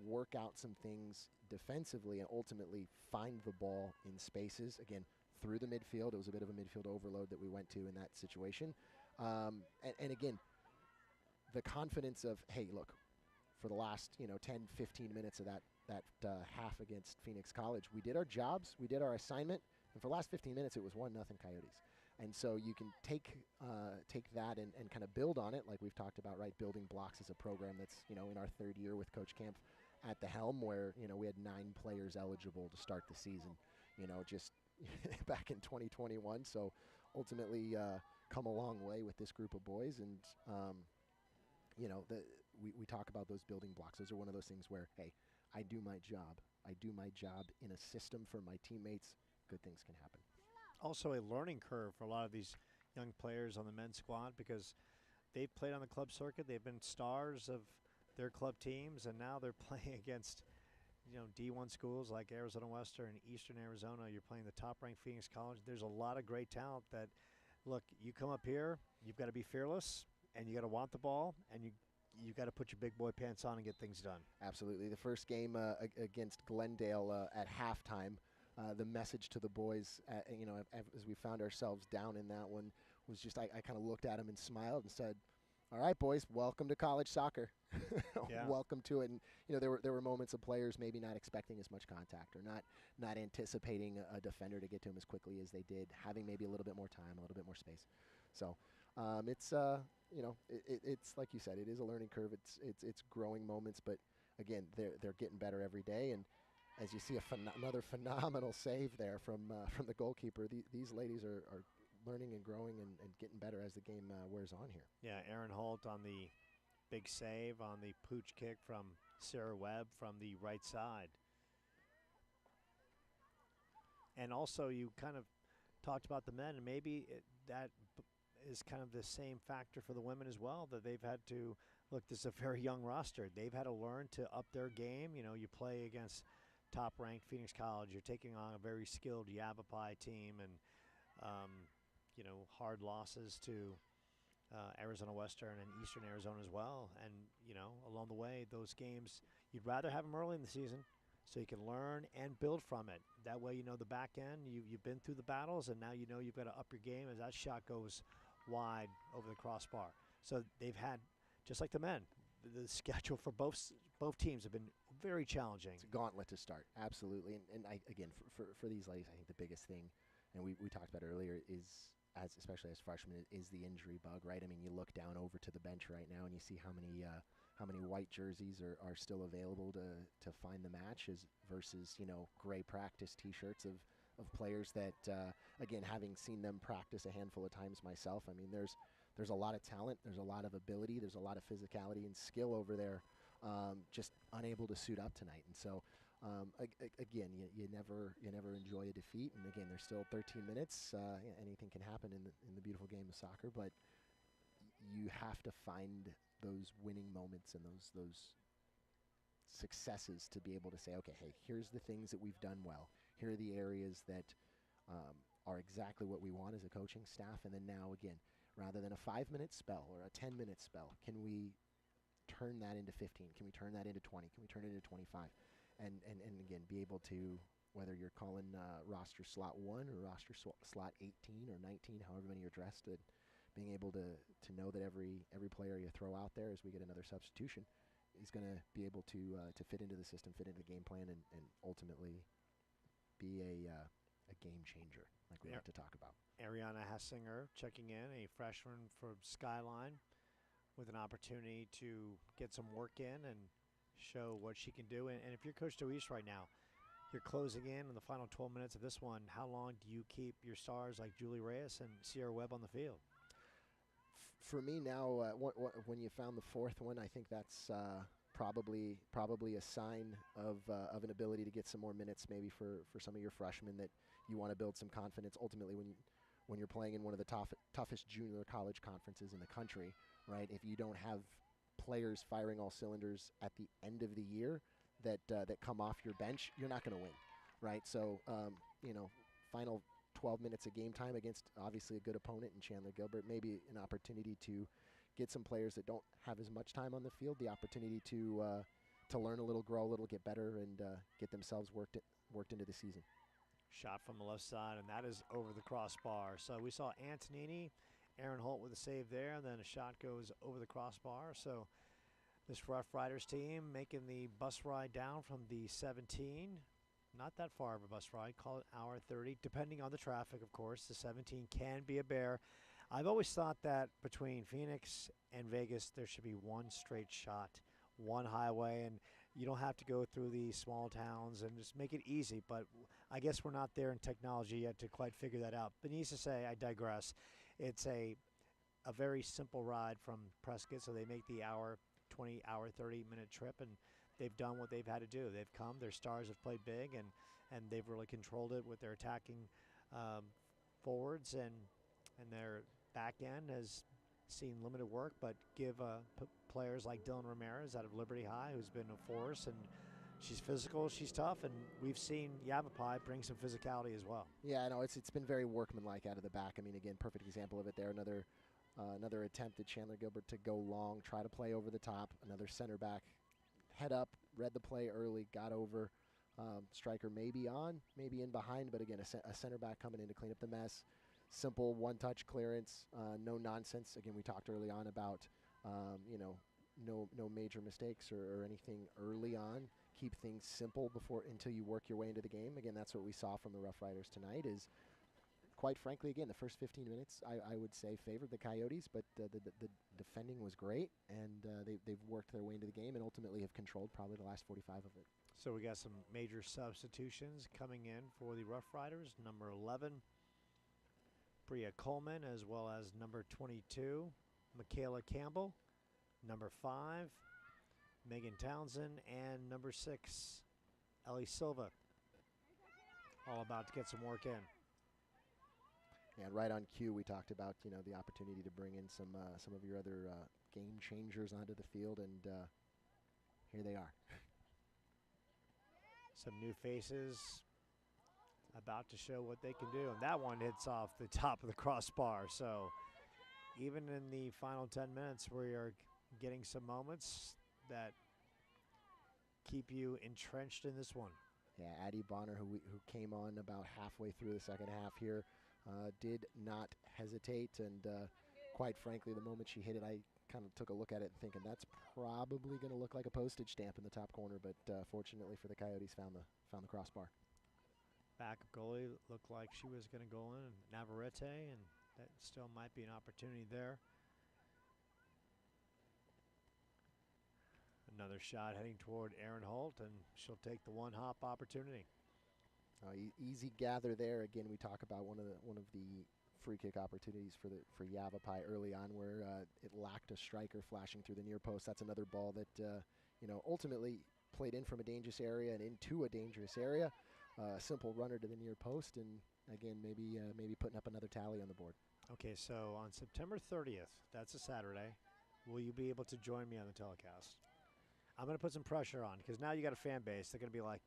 work out some things defensively and ultimately find the ball in spaces, again, through the midfield. It was a bit of a midfield overload that we went to in that situation. And again, the confidence of, hey, look, for the last, 10, 15 minutes of that half against Phoenix College, we did our jobs, we did our assignment, and for the last 15 minutes, it was 1-0 Coyotes. And so you can take that and kind of build on it, like we've talked about, right? Building blocks is a program that's, in our third year with Coach Kempf at the helm, where, we had 9 players eligible to start the season, just back in 2021. So ultimately come a long way with this group of boys. And, we talk about those building blocks. Those are one of those things where, hey, I do my job. I do my job in a system for my teammates. Good things can happen. Also a learning curve for a lot of these young players on the men's squad because they've played on the club circuit. They've been stars of their club teams, and now they're playing against, D1 schools like Arizona Western and Eastern Arizona. You're playing the top-ranked Phoenix College. There's a lot of great talent that, look, you come up here, you've got to be fearless, and you got to want the ball, and you got to put your big boy pants on and get things done. Absolutely. The first game against Glendale at halftime, the message to the boys, as we found ourselves down in that one, was just I kind of looked at them and smiled and said, "All right, boys, welcome to college soccer. Yeah. Welcome to it." And there were moments of players maybe not expecting as much contact or not anticipating a defender to get to him as quickly as they did, having maybe a little bit more time, a little bit more space. So it's it's like you said, it is a learning curve. It's growing moments, but again, they're getting better every day. And as you see, another phenomenal save there from the goalkeeper. These ladies are learning and growing and getting better as the game wears on here. Yeah, Aaron Holt on the big save on the pooch kick from Sarah Webb from the right side. And also, you kind of talked about the men, and maybe that is kind of the same factor for the women as well, that they've had to look. This is a very young roster. They've had to learn to up their game. You play against top-ranked Phoenix College. You're taking on a very skilled Yavapai team, and hard losses to Arizona Western and Eastern Arizona as well. And along the way, those games, you'd rather have them early in the season, so you can learn and build from it. That way, the back end, you've been through the battles, and now you've got to up your game as that shot goes wide over the crossbar. So they've had, just like the men, the schedule for both teams have been very challenging. It's a gauntlet to start, absolutely. And again, for these ladies, I think the biggest thing, and we talked about earlier, is especially as freshmen, is the injury bug, right? I mean, you look down over to the bench right now and you see how many white jerseys are still available to find the matches versus gray practice T-shirts of players that again, having seen them practice a handful of times myself, I mean, there's a lot of talent, there's a lot of ability, there's a lot of physicality and skill over there, just unable to suit up tonight. And so again, you never enjoy a defeat, and again, there's still 13 minutes. Anything can happen in the beautiful game of soccer, but you have to find those winning moments and those successes to be able to say, okay, hey, here's the things that we've done well. Here are the areas that are exactly what we want as a coaching staff. And then now, again, rather than a 5-minute spell or a 10-minute spell, can we turn that into 15? Can we turn that into 20? Can we turn it into 25? And again, be able to, whether you're calling roster slot 1 or roster slot 18 or 19, however many you're dressed, being able to know that every player you throw out there as we get another substitution is going to be able to fit into the system, fit into the game plan, and ultimately be a game changer, like we like to talk about. Ariana Hessinger checking in, a freshman from Skyline, with an opportunity to get some work in and show what she can do. And if you're Coach DeWeese right now, you're closing in the final 12 minutes of this one. How long do you keep your stars like Julie Reyes and Sierra Webb on the field? For me now, when you found the fourth one, I think that's probably a sign of an ability to get some more minutes, maybe for some of your freshmen, that you want to build some confidence. Ultimately, when you're playing in one of the toughest junior college conferences in the country, right? If you don't have players firing all cylinders at the end of the year that come off your bench, you're not going to win, right? So final 12 minutes of game time against obviously a good opponent in Chandler Gilbert, maybe an opportunity to get some players that don't have as much time on the field the opportunity to learn a little, grow a little, get better, and get themselves worked into the season. Shot from the left side, and that is over the crossbar. So we saw Antonini, Aaron Holt with a save there, and then a shot goes over the crossbar. So this Roughriders team making the bus ride down from the 17. Not that far of a bus ride, call it hour 30, depending on the traffic, of course. The 17 can be a bear. I've always thought that between Phoenix and Vegas, there should be one straight shot, one highway, and you don't have to go through these small towns and just make it easy. But I guess we're not there in technology yet to quite figure that out. But needless to say, I digress. It's a very simple ride from Prescott, so they make the hour 20, hour 30-minute trip, and they've done what they've had to do. They've come, their stars have played big, and they've really controlled it with their attacking forwards, and their back end has seen limited work, but give players like Dylan Ramirez out of Liberty High, who's been a force, and she's physical, she's tough, and we've seen Yavapai bring some physicality as well. Yeah, I know, it's been very workmanlike out of the back. I mean, again, perfect example of it there. Another attempt at Chandler Gilbert to go long, try to play over the top. Another center back, head up, read the play early, got over. Striker maybe on, maybe in behind, but again, a center back coming in to clean up the mess. Simple one-touch clearance, no nonsense. Again, we talked early on about, no major mistakes or anything early on. Keep things simple until you work your way into the game. Again, that's what we saw from the Roughriders tonight, is quite frankly, again, the first 15 minutes, I would say, favored the Coyotes, but the defending was great, and they've worked their way into the game and ultimately have controlled probably the last 45 of it. So we got some major substitutions coming in for the Roughriders. Number 11, Bria Coleman, as well as number 22, Michaela Campbell. Number 5, Megan Townsend, and number 6, Ellie Silva. All about to get some work in. And right on cue, we talked about the opportunity to bring in some of your other game changers onto the field, and here they are. Some new faces about to show what they can do, and that one hits off the top of the crossbar. So even in the final 10 minutes, we are getting some moments that keep you entrenched in this one. Yeah, Addie Bonner, who came on about halfway through the second half here, did not hesitate, and quite frankly, the moment she hit it, I kind of took a look at it thinking that's probably going to look like a postage stamp in the top corner, but fortunately for the Coyotes, found the crossbar. Backup goalie looked like she was going to go in, Navarrete, and that still might be an opportunity there. Another shot heading toward Aaron Holt, and she'll take the one-hop opportunity. Easy gather there. Again, we talk about one of the free kick opportunities for Yavapai early on, where it lacked a striker flashing through the near post. That's another ball that ultimately played in from a dangerous area and into a dangerous area. A simple runner to the near post, and again, maybe putting up another tally on the board. Okay, so on September 30th, that's a Saturday, will you be able to join me on the telecast? I'm going to put some pressure on, because now you got a fan base. They're going to be like,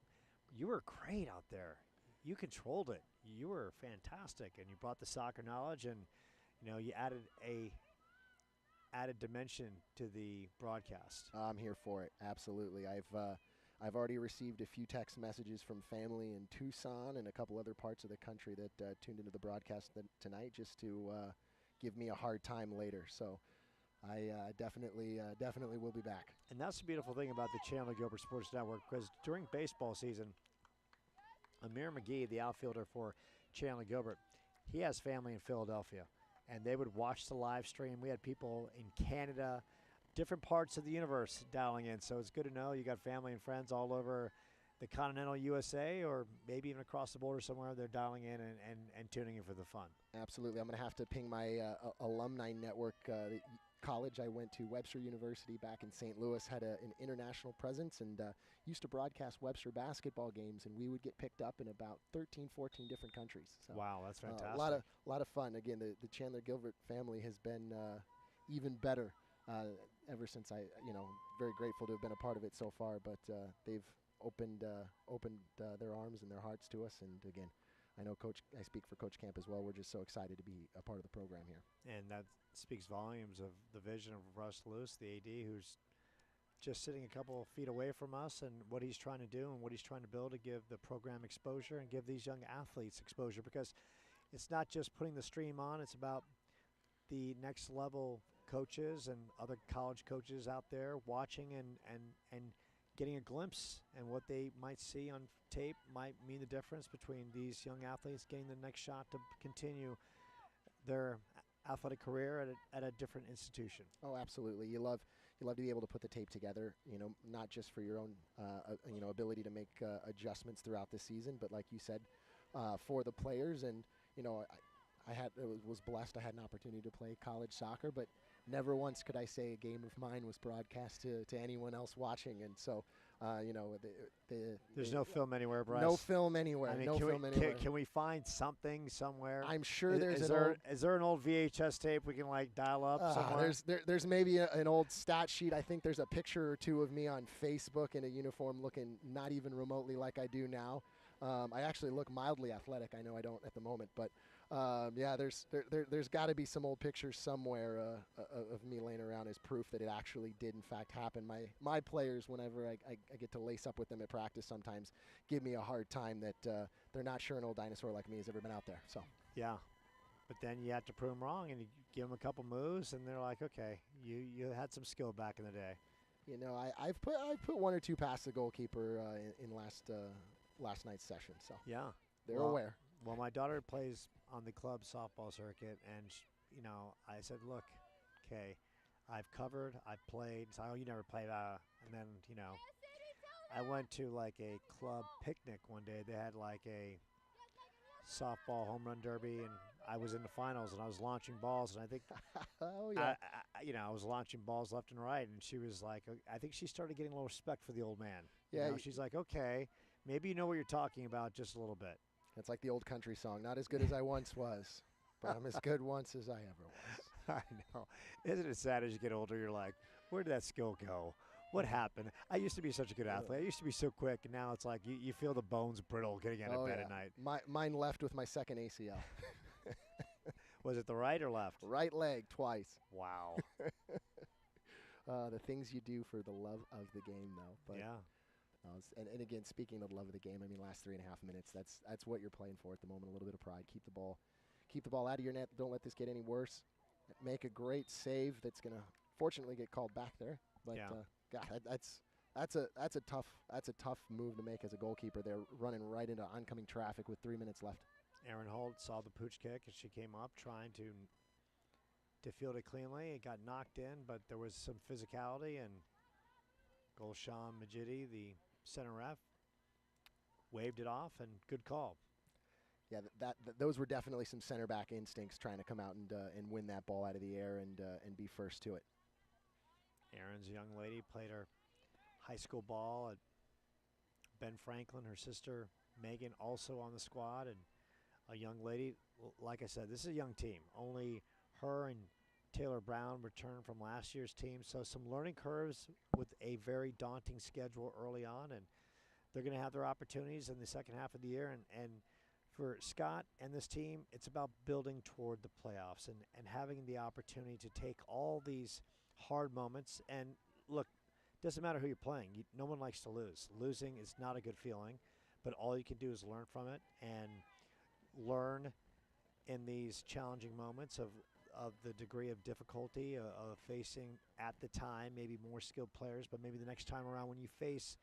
you were great out there. You controlled it. You were fantastic, and you brought the soccer knowledge, and you added a added dimension to the broadcast. I'm here for it. Absolutely. I've already received a few text messages from family in Tucson and a couple other parts of the country that tuned into the broadcast tonight just to give me a hard time later. So I definitely will be back. And that's the beautiful thing about the Chandler Gilbert Sports Network, because during baseball season, Amir McGee, the outfielder for Chandler Gilbert, he has family in Philadelphia, and they would watch the live stream. We had people in Canada, different parts of the universe dialing in, so it's good to know you got family and friends all over the continental USA, or maybe even across the border somewhere. They're dialing in and tuning in for the fun. Absolutely. I'm going to have to ping my alumni network. The college I went to, Webster University, back in St. Louis, had an international presence and used to broadcast Webster basketball games, and we would get picked up in about 13, 14 different countries. So, wow, that's fantastic. A lot of fun. Again, the Chandler Gilbert family has been even better ever since very grateful to have been a part of it so far, but they've opened their arms and their hearts to us, and again, I know I speak for Coach Camp as well. We're just so excited to be a part of the program here. And that speaks volumes of the vision of Russ Luce, the AD, who's just sitting a couple of feet away from us, and what he's trying to do and what he's trying to build to give the program exposure and give these young athletes exposure, because it's not just putting the stream on, it's about the next level coaches and other college coaches out there watching and getting a glimpse, and what they might see on tape might mean the difference between these young athletes getting the next shot to continue their athletic career at a different institution. Oh, absolutely. You love to be able to put the tape together, not just for your own ability to make adjustments throughout the season, but like you said, for the players. And I was blessed. I had an opportunity to play college soccer, but never once could I say a game of mine was broadcast to anyone else watching. And so, there's no film anywhere, Bryce. No film anywhere. Anywhere. Can we find something somewhere? I'm sure is there an old VHS tape we can dial up somewhere? There's maybe an old stat sheet. I think there's a picture or two of me on Facebook in a uniform looking not even remotely like I do now. I actually look mildly athletic. I know I don't at the moment, but there's got to be some old pictures somewhere of me laying around as proof that it actually did in fact happen. My players, whenever I get to lace up with them at practice, sometimes give me a hard time that they're not sure an old dinosaur like me has ever been out there. So yeah, but then you have to prove them wrong, and you give them a couple moves, and they're like, okay, you had some skill back in the day. I've put one or two past the goalkeeper in last night's session. So yeah, they're aware. Well, my daughter plays on the club softball circuit, and I said, "Look, okay, I've covered, I've played." So, "Oh, you never played," and then I went to like a club picnic one day. They had like a softball home run derby, and I was in the finals, and I was launching balls, and I think Oh yeah. I was launching balls left and right, and she was like, I think she started getting a little respect for the old man. Yeah. She's like, okay, maybe you know what you're talking about just a little bit. It's like the old country song. Not as good as I once was, but I'm as good once as I ever was. I know. Isn't it sad as you get older? You're like, where did that skill go? What happened? I used to be such a good athlete. I used to be so quick, and now it's like you feel the bones brittle getting out of bed at night. Mine left with my second ACL. Was it the right or left? Right leg twice. Wow. The things you do for the love of the game, though. But, yeah. And again, speaking of the love of the game, I mean, last 3.5 minutes, that's what you're playing for at the moment. A little bit of pride. Keep the ball out of your net. Don't let this get any worse. Make a great save that's going to fortunately get called back there. But God, that's a tough move to make as a goalkeeper. They're running right into oncoming traffic with 3 minutes left. Aaron Holt saw the pooch kick as she came up trying to field it cleanly. It got knocked in, but there was some physicality, and Gulshan Majidi, the center ref, waved it off, and good call. Yeah, those were definitely some center back instincts, trying to come out and win that ball out of the air and be first to it. Aaron's young lady played her high school ball at Ben Franklin. Her sister Megan also on the squad, and a young lady. Like I said, this is a young team. Only her and Taylor Brown returned from last year's team, so some learning curves with a very daunting schedule early on, and they're going to have their opportunities in the second half of the year. And for Scott and this team, it's about building toward the playoffs and having the opportunity to take all these hard moments. And look, it doesn't matter who you're playing. No one likes to lose. Losing is not a good feeling, but all you can do is learn from it and learn in these challenging moments of the degree of difficulty of facing at the time maybe more skilled players, but maybe the next time around when you face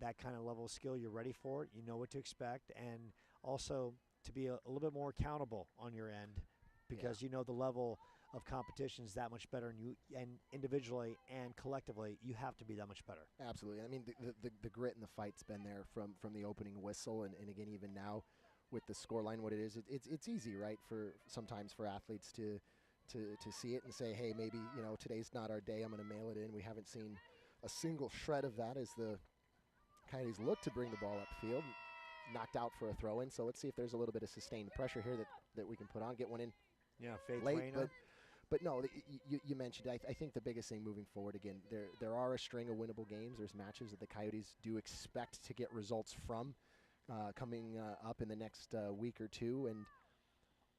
that kind of level of skill, you're ready for it, you know what to expect, and also to be a little bit more accountable on your end because you know the level of competition is that much better, and individually and collectively you have to be that much better. Absolutely. I mean, the grit and the fight's been there from the opening whistle, and again, even now with the scoreline, what it is, it's easy, right, for sometimes for athletes to see it and say, hey, maybe today's not our day. I'm going to mail it in. We haven't seen a single shred of that as the Coyotes look to bring the ball upfield, knocked out for a throw-in. So let's see if there's a little bit of sustained pressure here that we can put on, get one in. Yeah, Faith late, Reyna. but no, you mentioned. I think the biggest thing moving forward, again, there are a string of winnable games. There's matches that the Coyotes do expect to get results from coming up in the next week or two, and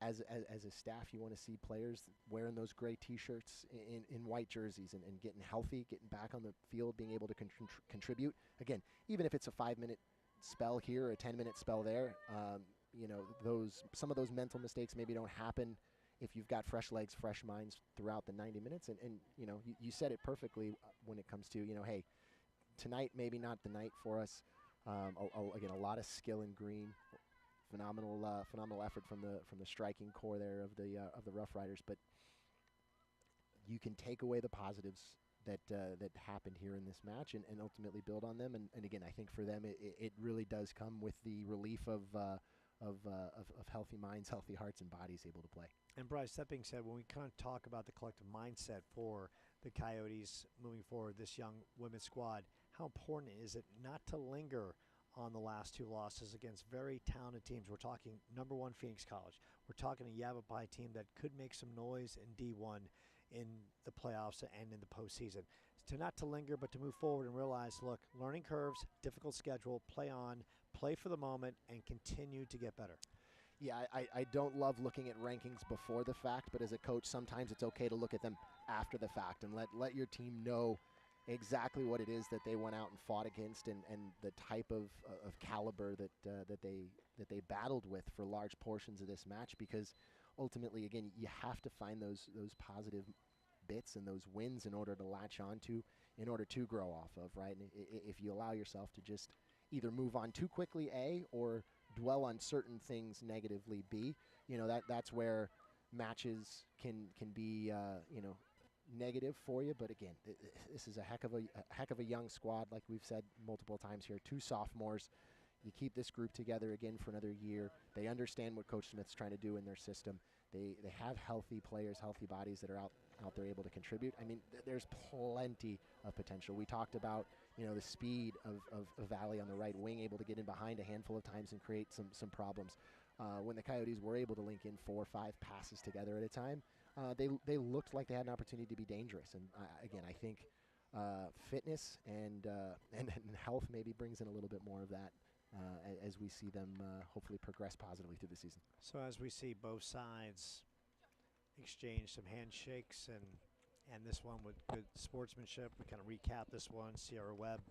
as a staff, you want to see players wearing those gray T-shirts in white jerseys and getting healthy, getting back on the field, being able to contribute. Again, even if it's a 5-minute spell here or a 10-minute spell there, some of those mental mistakes maybe don't happen if you've got fresh legs, fresh minds throughout the 90 minutes. And you said it perfectly when it comes to, hey, tonight maybe not the night for us. Again, a lot of skill in green. Phenomenal effort from the striking core there of the Roughriders, but you can take away the positives that happened here in this match and ultimately build on them. And again, I think for them it really does come with the relief of healthy minds, healthy hearts, and bodies able to play. And Bryce, that being said, when we kind of talk about the collective mindset for the Coyotes moving forward, this young women's squad, how important is it not to linger on the last two losses against very talented teams? We're talking number one Phoenix College. We're talking a Yavapai team that could make some noise in D1 in the playoffs and in the postseason. To not to linger, but to move forward and realize, look, learning curves, difficult schedule, play on, play for the moment, and continue to get better. Yeah, I don't love looking at rankings before the fact, but as a coach, sometimes it's okay to look at them after the fact and let your team know exactly what it is that they went out and fought against and the type of caliber that they battled with for large portions of this match, because ultimately, again, you have to find those positive bits and those wins in order to latch onto, in order to grow off of, right? And if you allow yourself to just either move on too quickly, or dwell on certain things negatively be. That's where matches can be negative for you. But again, this is a heck of a young squad, like we've said multiple times here. 2 sophomores. You keep this group together again for another year. They understand what Coach Smith's trying to do in their system. They have healthy players, healthy bodies that are out there able to contribute. I mean, there's plenty of potential. We talked about, the speed of Valley on the right wing, able to get in behind a handful of times and create some problems. When the Coyotes were able to link in 4 or 5 passes together at a time, they looked like they had an opportunity to be dangerous. And again, I think fitness and health maybe brings in a little bit more of that as we see them hopefully progress positively through the season. So as we see both sides exchange some handshakes and this one with good sportsmanship, we kind of recap this one. Sierra Webb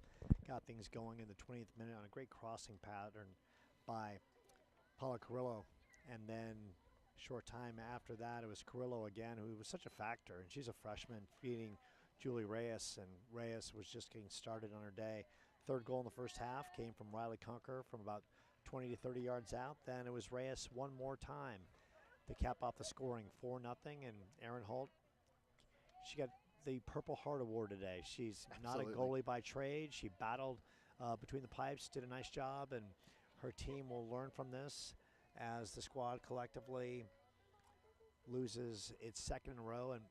got things going in the 20th minute on a great crossing pattern by Paula Carrillo. And then short time after that, it was Carrillo again, who was such a factor. And she's a freshman feeding Julie Reyes, and Reyes was just getting started on her day. Third goal in the first half came from Riley Kunker from about 20 to 30 yards out. Then it was Reyes one more time to cap off the scoring, 4-0. And Erin Holt, she got the Purple Heart Award today. She's Absolutely. not a goalie by trade. She battled between the pipes, did a nice job, and her team will learn from this as the squad collectively loses its second in a row. And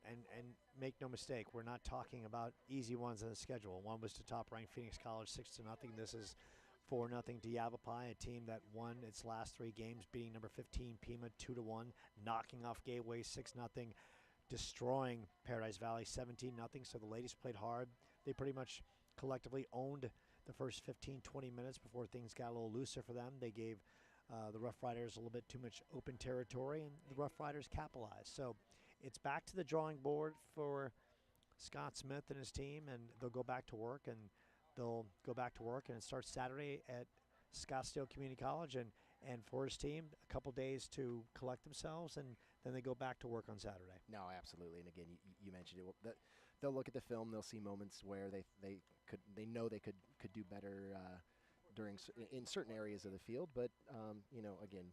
make no mistake, we're not talking about easy ones on the schedule. One was to top-ranked Phoenix College 6-0. This is 4-0 to Yavapai, a team that won its last 3 games, beating number 15 Pima 2-1, knocking off Gateway 6-0, destroying Paradise Valley 17-0. So the ladies played hard. They pretty much collectively owned the first 15-20 minutes before things got a little looser for them. They gave the Roughriders a little bit too much open territory, and the Roughriders capitalized. So it's back to the drawing board for Scott Smith and his team, and they'll go back to work, and it starts Saturday at Scottsdale Community College, and for his team, a couple days to collect themselves, and then they go back to work on Saturday. No, absolutely. And again, you mentioned it. They'll look at the film. They'll see moments where they know they could do better in certain areas of the field. But again,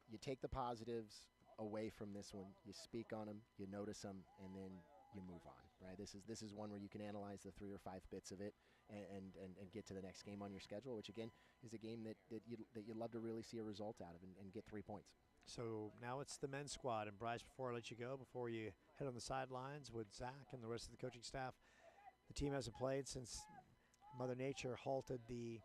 you take the positives away from this one. You speak on them. You notice them, and then you move on, right? This is one where you can analyze the 3 or 5 bits of it and get to the next game on your schedule, which again is a game that you'd love to really see a result out of and get 3 points. So now it's the men's squad. And Bryce, before I let you go, before you head on the sidelines with Zach and the rest of the coaching staff, the team hasn't played since Mother Nature halted the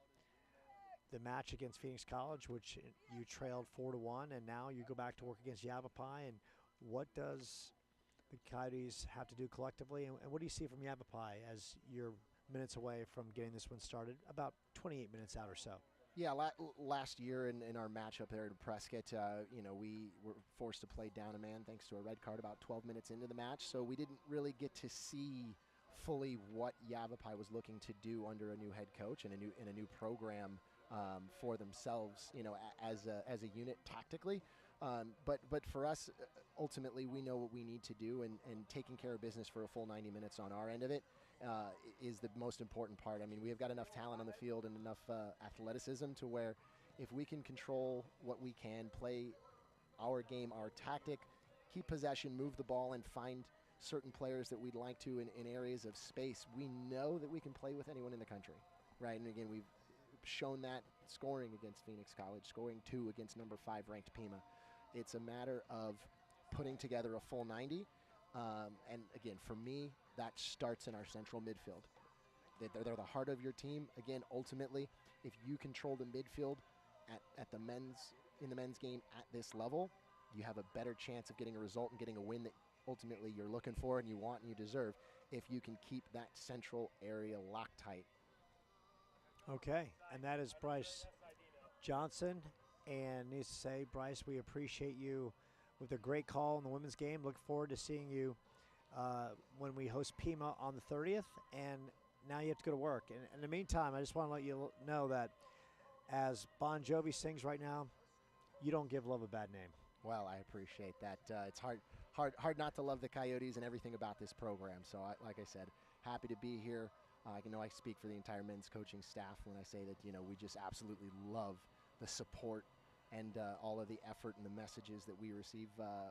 match against Phoenix College, which you trailed 4-1, and now you go back to work against Yavapai. And what does the Coyotes have to do collectively, and what do you see from Yavapai as you're minutes away from getting this one started, about 28 minutes out or so? Yeah, last year in our matchup there in Prescott, we were forced to play down a man thanks to a red card about 12 minutes into the match, so we didn't really get to see fully what Yavapai was looking to do under a new head coach and a new program for themselves, as a unit tactically. But for us, ultimately, we know what we need to do, and taking care of business for a full 90 minutes on our end of it is the most important part. I mean, we have got enough talent on the field and enough athleticism to where if we can control what we can, play our game, our tactic, keep possession, move the ball, and find certain players that we'd like to in areas of space, we know that we can play with anyone in the country, right? And again, we've shown that scoring against Phoenix College, scoring 2 against number 5 ranked Pima. It's a matter of putting together a full 90. And again, for me, that starts in our central midfield. They're the heart of your team. Again, ultimately, if you control the midfield in the men's game at this level, you have a better chance of getting a result and getting a win that ultimately you're looking for and you want and you deserve if you can keep that central area locked tight. Okay, and that is Bryce Johnson. And needs to say, Bryce, we appreciate you with a great call in the women's game. Look forward to seeing you when we host Pima on the 30th. And now you have to go to work. And in the meantime, I just want to let you know that as Bon Jovi sings right now, you don't give love a bad name. Well, I appreciate that. It's hard not to love the Coyotes and everything about this program. So, like I said, happy to be here. I speak for the entire men's coaching staff when I say that we just absolutely love the support and all of the effort and the messages that we receive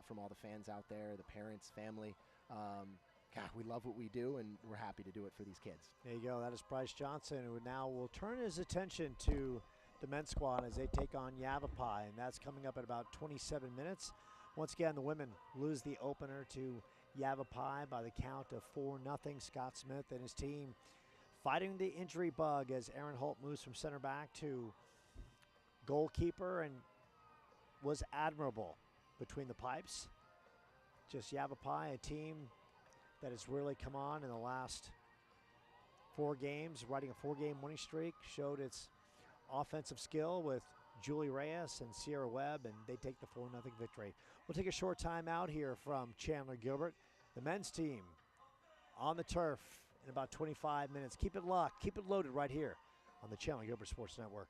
from all the fans out there, the parents, family. God, we love what we do, and we're happy to do it for these kids. There you go. That is Bryce Johnson, who now will turn his attention to the men's squad as they take on Yavapai, and that's coming up at about 27 minutes. Once again, the women lose the opener to Yavapai by the count of 4-0. Scott Smith and his team fighting the injury bug as Aaron Holt moves from center back to goalkeeper and was admirable between the pipes. Just Yavapai, a team that has really come on in the last 4 games, riding a 4-game winning streak, showed its offensive skill with Julie Reyes and Sierra Webb, and they take the 4-0 victory. We'll take a short time out here from Chandler Gilbert. The men's team on the turf in about 25 minutes. Keep it locked, keep it loaded right here on the Chandler Gilbert Sports Network.